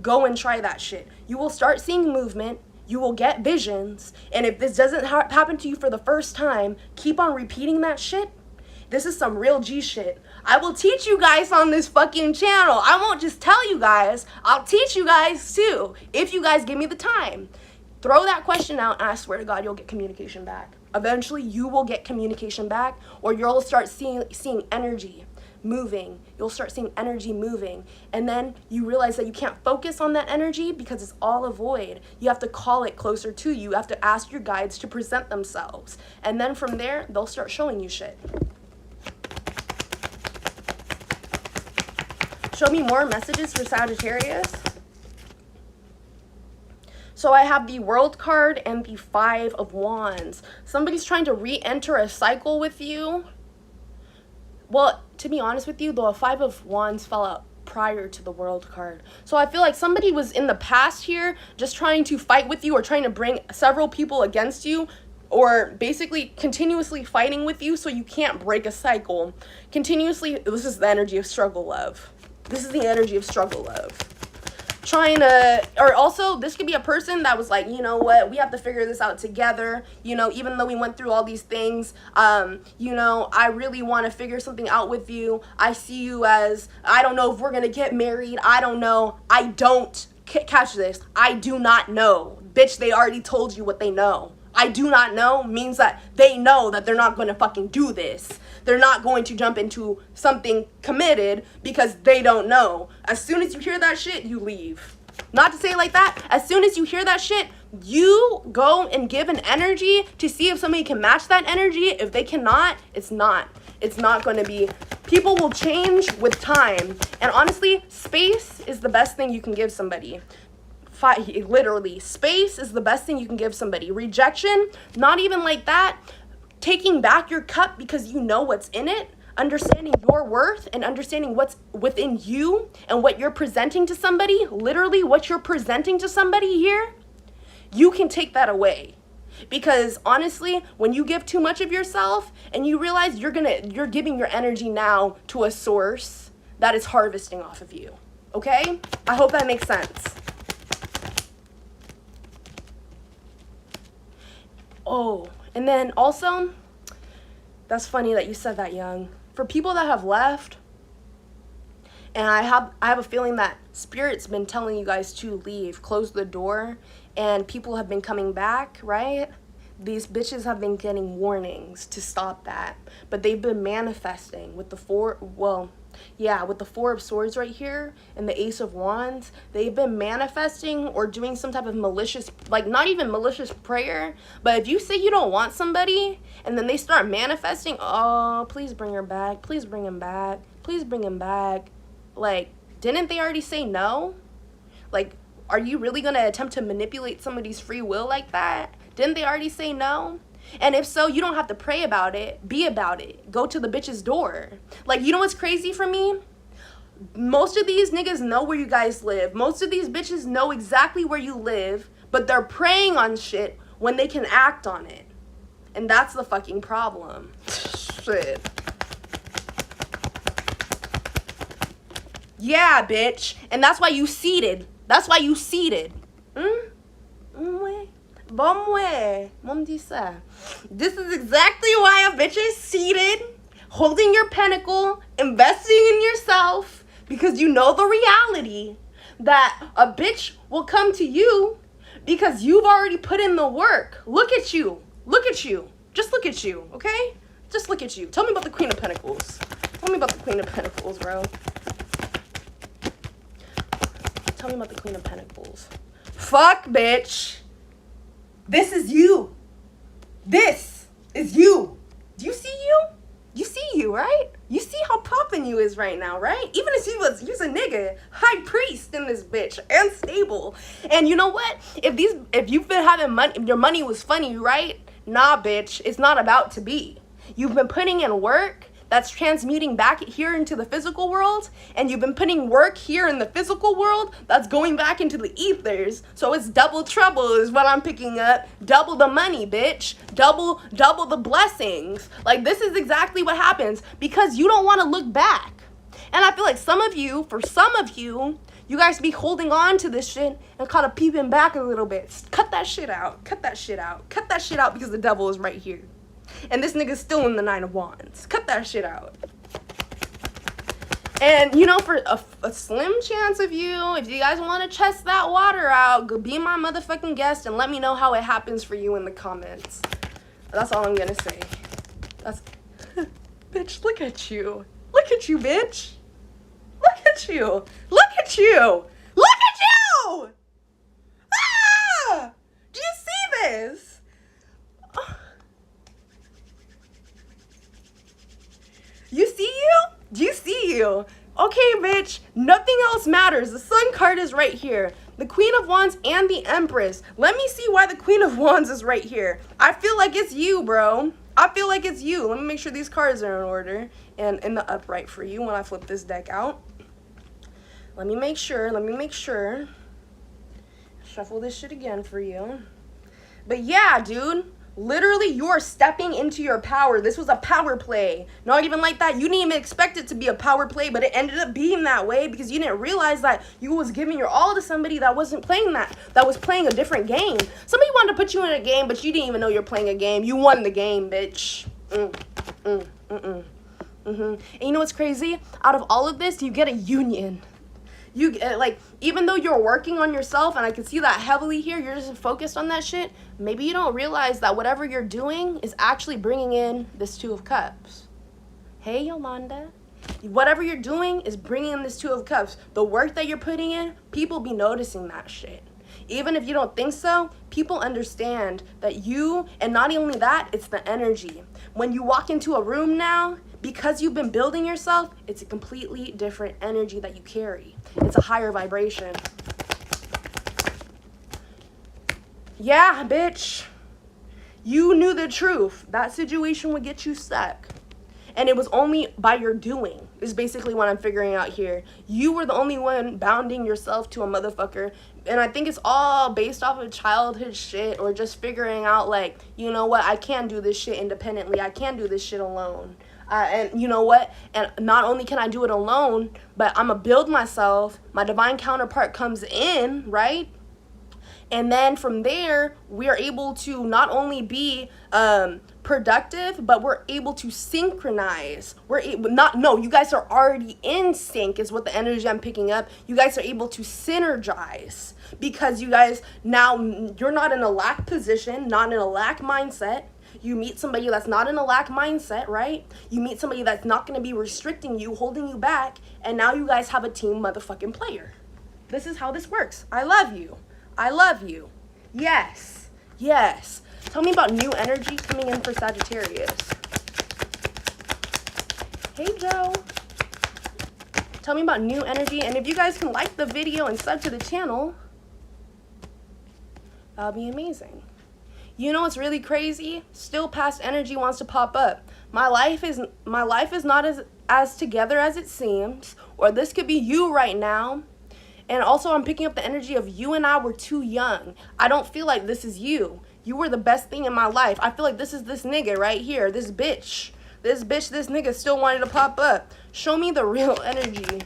Go and try that shit. You will start seeing movement. You will get visions. And if this doesn't happen to you for the first time, keep on repeating that shit. This is some real G shit. I will teach you guys on this fucking channel. I won't just tell you guys. I'll teach you guys too, if you guys give me the time. Throw that question out, and I swear to God, you'll get communication back. Eventually, you will get communication back, or you'll start seeing energy moving. You'll start seeing energy moving. And then you realize that you can't focus on that energy because it's all a void. You have to call it closer to you. You have to ask your guides to present themselves. And then from there, they'll start showing you shit. Show me more messages for Sagittarius. So I have the World card and the 5 of Wands. Somebody's trying to re-enter a cycle with you. Well, to be honest with you, the 5 of Wands fell out prior to the World card. So I feel like somebody was in the past here just trying to fight with you or trying to bring several people against you, or basically continuously fighting with you so you can't break a cycle. Continuously, this is the energy of struggle love. This is the energy of struggle love. Trying to, or also this could be a person that was like, you know what, we have to figure this out together, you know, even though we went through all these things, you know, I really want to figure something out with you. I see you as, I don't know if we're gonna get married, I don't know, I don't, catch this, I do not know. Bitch, they already told you what they know. I do not know means that they know that they're not going to fucking do this. They're not going to jump into something committed because they don't know. As soon as you hear that shit, you leave. Not to say it like that. As soon as you hear that shit, you go and give an energy to see if somebody can match that energy. If they cannot, it's not. It's not going to be. People will change with time. And honestly, space is the best thing you can give somebody. Literally, space is the best thing you can give somebody. Rejection, not even like that. Taking back your cup because you know what's in it, understanding your worth and understanding what's within you and what you're presenting to somebody, literally what you're presenting to somebody here, you can take that away. Because honestly, when you give too much of yourself and you realize you're giving your energy now to a source that is harvesting off of you. Okay? I hope that makes sense. Oh, and then also, that's funny that you said that, Young. For people that have left, and I have a feeling that Spirit's been telling you guys to leave, close the door, and people have been coming back, right? These bitches have been getting warnings to stop that, but they've been manifesting with the with the 4 of Swords right here and the Ace of Wands. They've been manifesting or doing some type of malicious, like not even malicious prayer, but if you say you don't want somebody and then they start manifesting, oh, please bring her back, please bring him back, please bring him back. Like, didn't they already say no? Like, are you really going to attempt to manipulate somebody's free will like that? Didn't they already say no? And if so, you don't have to pray about it. Be about it. Go to the bitch's door. Like, you know what's crazy for me? Most of these niggas know where you guys live. Most of these bitches know exactly where you live, but they're preying on shit when they can act on it. And that's the fucking problem. Shit. Yeah, bitch. And that's why you seated. That's why you seated. This is exactly why a bitch is seated, holding your pentacle, investing in yourself, because you know the reality that a bitch will come to you because you've already put in the work. Look at you. Look at you. Just look at you, okay? Just look at you. Tell me about the Queen of Pentacles. Tell me about the Queen of Pentacles, bro. Tell me about the Queen of Pentacles. Fuck, bitch. This is you. This is you. Do you see you? You see you, right? You see how poppin' you is right now, right? Even if you's a nigga, high priest in this bitch, and stable. And you know what? If you've been having money, if your money was funny, right? Nah, bitch, it's not about to be. You've been putting in work that's transmuting back here into the physical world, and you've been putting work here in the physical world that's going back into the ethers. So it's double trouble is what I'm picking up. Double the money, bitch. Double the blessings. Like, this is exactly what happens because you don't want to look back. And I feel like for some of you, you guys be holding on to this shit and kind of peeping back a little bit. Cut that shit out. Cut that shit out. Cut that shit out because the devil is right here. And this nigga's still in the 9 of Wands. Cut that shit out. And, you know, for a slim chance of you, if you guys want to test that water out, go be my motherfucking guest and let me know how it happens for you in the comments. That's all I'm gonna say. That's... Bitch, look at you. Look at you, bitch. Look at you. Look at you. Look at you! Ah! Do you see this? You see you? Do you see you? Okay, bitch. Nothing else matters. The Sun card is right here. The Queen of Wands and the Empress. Let me see why the Queen of Wands is right here. I feel like it's you, bro. I feel like it's you. Let me make sure these cards are in order and in the upright for you when I flip this deck out. Let me make sure. Shuffle this shit again for you. But yeah, dude. Literally, you're stepping into your power. This was a power play. Not even like that. You didn't even expect it to be a power play, but it ended up being that way because you didn't realize that you was giving your all to somebody that wasn't playing that was playing a different game. Somebody wanted to put you in a game, but you didn't even know you're playing a game. You won the game, bitch. And you know what's crazy? Out of all of this, you get a union. You like, even though you're working on yourself, and I can see that heavily here, you're just focused on that shit, maybe you don't realize that whatever you're doing is actually bringing in this Two of Cups. Hey, Yolanda. Whatever you're doing is bringing in this Two of Cups. The work that you're putting in, people be noticing that shit. Even if you don't think so, people understand that you, and not only that, it's the energy. When you walk into a room now, because you've been building yourself, it's a completely different energy that you carry. It's a higher vibration. Yeah, bitch. You knew the truth. That situation would get you stuck. And it was only by your doing, is basically what I'm figuring out here. You were the only one bounding yourself to a motherfucker. And I think it's all based off of childhood shit or just figuring out, like, you know what, I can do this shit independently. I can do this shit alone. And you know what? And not only can I do it alone, but I'm going to build myself. My divine counterpart comes in, right? And then from there, we are able to not only be productive, but we're able to synchronize. You guys are already in sync is what the energy I'm picking up. You guys are able to synergize because you guys now, you're not in a lack position, not in a lack mindset. You meet somebody that's not in a lack mindset, right? You meet somebody that's not going to be restricting you, holding you back, and now you guys have a team motherfucking player. This is how this works. I love you. I love you. Yes. Yes. Tell me about new energy coming in for Sagittarius. Hey, Joe. Tell me about new energy, and if you guys can like the video and sub to the channel, that'll be amazing. You know what's really crazy? Still past energy wants to pop up. My life is not as together as it seems, or this could be you right now. And also I'm picking up the energy of you and I were too young. I don't feel like this is you. You were the best thing in my life. I feel like this is this nigga right here, this bitch. This nigga still wanted to pop up. Show me the real energy.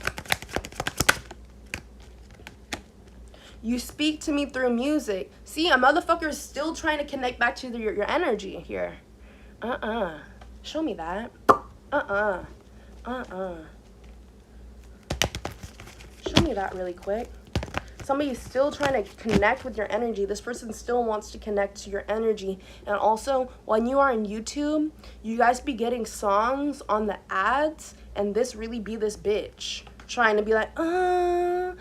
You speak to me through music. See, a motherfucker is still trying to connect back to your energy here. Show me that. Show me that really quick. Somebody's still trying to connect with your energy. This person still wants to connect to your energy. And also, when you are on YouTube, you guys be getting songs on the ads, and this really be this bitch trying to be like, I'm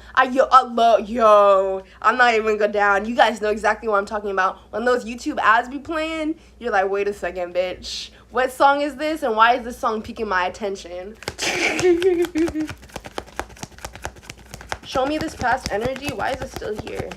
not even go down. You guys know exactly what I'm talking about. When those YouTube ads be playing, you're like, wait a second, bitch. What song is this, and why is this song piquing my attention? Show me this past energy. Why is it still here?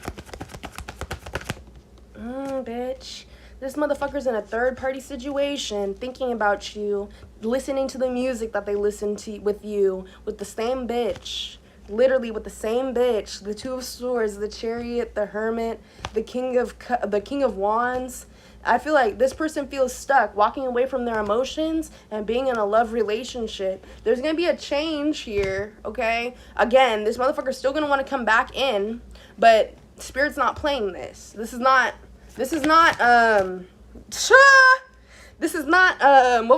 Bitch. This motherfucker's in a third-party situation, thinking about you, listening to the music that they listen to with you, with the same bitch. Literally with the same bitch. The Two of Swords, the Chariot, the Hermit, the King of Wands. I feel like this person feels stuck, walking away from their emotions and being in a love relationship. There's going to be a change here, okay? Again, this motherfucker's still going to want to come back in, but Spirit's not playing this. This is not, what was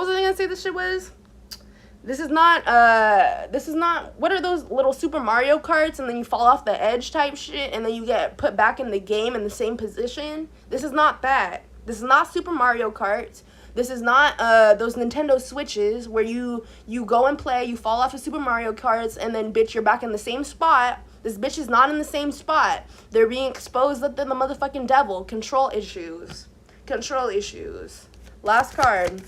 I going to say this shit was? This is not, what are those little Super Mario Karts and then you fall off the edge type shit and then you get put back in the game in the same position? This is not that. This is not Super Mario Kart. This is not those Nintendo Switches where you go and play, you fall off of Super Mario Karts, and then, bitch, you're back in the same spot. This bitch is not in the same spot. They're being exposed that they're the motherfucking devil. Control issues. Control issues. Last card.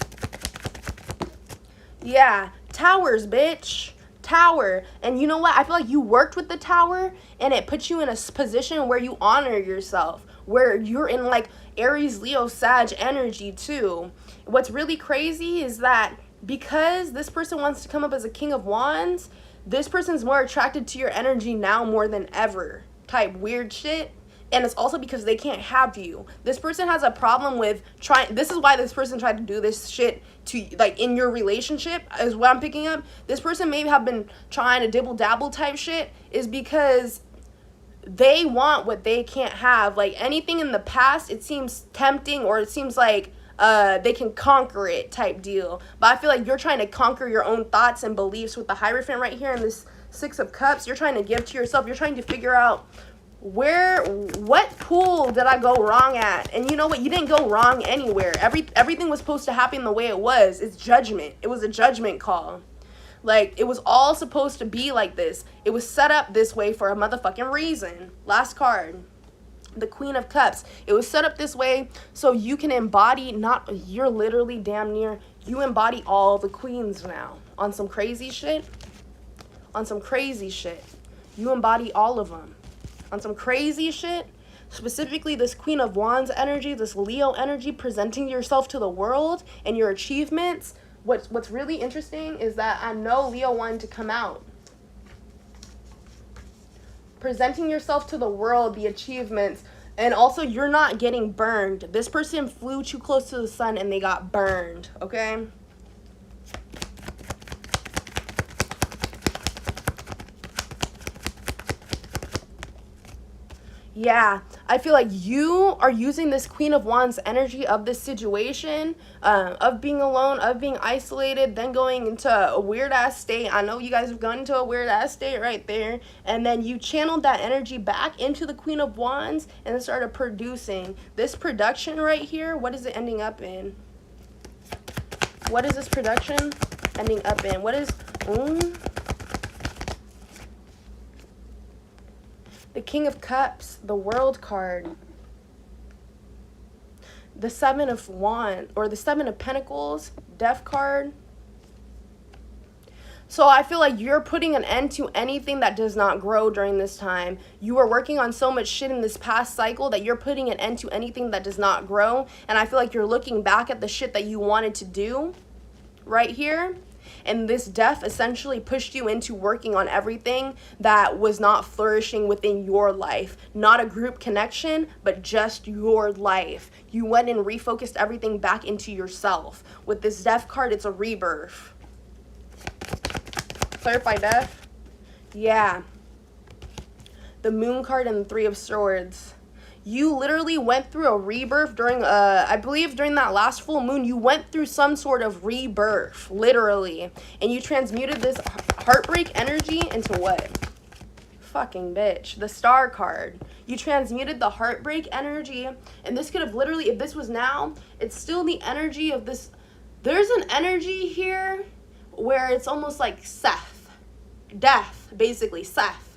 Yeah. Towers, bitch. Tower. And you know what? I feel like you worked with the tower, and it puts you in a position where you honor yourself, where you're in, like, Aries, Leo, Sag energy too. What's really crazy is that because this person wants to come up as a King of Wands, this person's more attracted to your energy now more than ever type weird shit. And it's also because they can't have you. This person has a problem with this is why this person tried to do this shit to, like, in your relationship, is what I'm picking up. This person may have been trying to dibble dabble type shit is because they want what they can't have. Like, anything in the past, it seems tempting, or it seems like they can conquer it type deal. But I feel like you're trying to conquer your own thoughts and beliefs with the Hierophant right here in this Six of Cups. You're trying to give to yourself. You're trying to figure out what pool did I go wrong at? And you know what? You didn't go wrong anywhere. Everything was supposed to happen the way it was. It's judgment. It was a judgment call. Like, it was all supposed to be like this. It was set up this way for a motherfucking reason. Last card. The Queen of Cups. It was set up this way so you can embody, you're literally damn near, you embody all the queens now. On some crazy shit. On some crazy shit. You embody all of them. On some crazy shit. Specifically, this Queen of Wands energy, this Leo energy, presenting yourself to the world and your achievements. What's really interesting is that I know Leo wanted to come out. Presenting yourself to the world, the achievements, and also you're not getting burned. This person flew too close to the sun and they got burned, okay? Yeah, I feel like you are using this Queen of Wands energy of this situation, of being alone, of being isolated, then going into a weird-ass state. I know you guys have gone into a weird-ass state right there. And then you channeled that energy back into the Queen of Wands and started producing. This production right here, what is it ending up in? What is this production ending up in? What is... The King of Cups, the World card, the Seven of Wands, or the Seven of Pentacles, Death card. So I feel like you're putting an end to anything that does not grow during this time. You are working on so much shit in this past cycle that you're putting an end to anything that does not grow. And I feel like you're looking back at the shit that you wanted to do right here. And this death essentially pushed you into working on everything that was not flourishing within your life. Not a group connection, but just your life. You went and refocused everything back into yourself. With this death card, it's a rebirth. Clarify death? Yeah. The Moon card and the Three of Swords. You literally went through a rebirth during, I believe during that last full moon, you went through some sort of rebirth, literally. And you transmuted this heartbreak energy into what? Fucking bitch. The Star card. You transmuted the heartbreak energy. And this could have literally, if this was now, it's still the energy of this. There's an energy here where it's almost like Seth. Death, basically, Seth.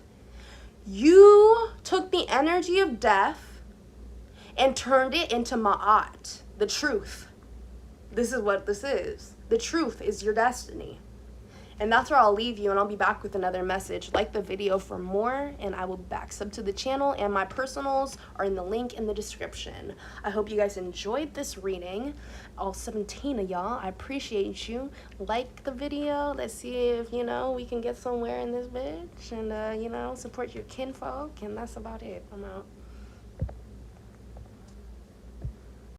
You took the energy of death and turned it into Ma'at, the truth. This is what this is. The truth is your destiny. And that's where I'll leave you, and I'll be back with another message. Like the video for more, and I will be back. Sub to the channel, and my personals are in the link in the description. I hope you guys enjoyed this reading. All 17 of y'all, I appreciate you. Like the video. Let's see if, you know, we can get somewhere in this bitch. And, you know, support your kinfolk, and that's about it. I'm out.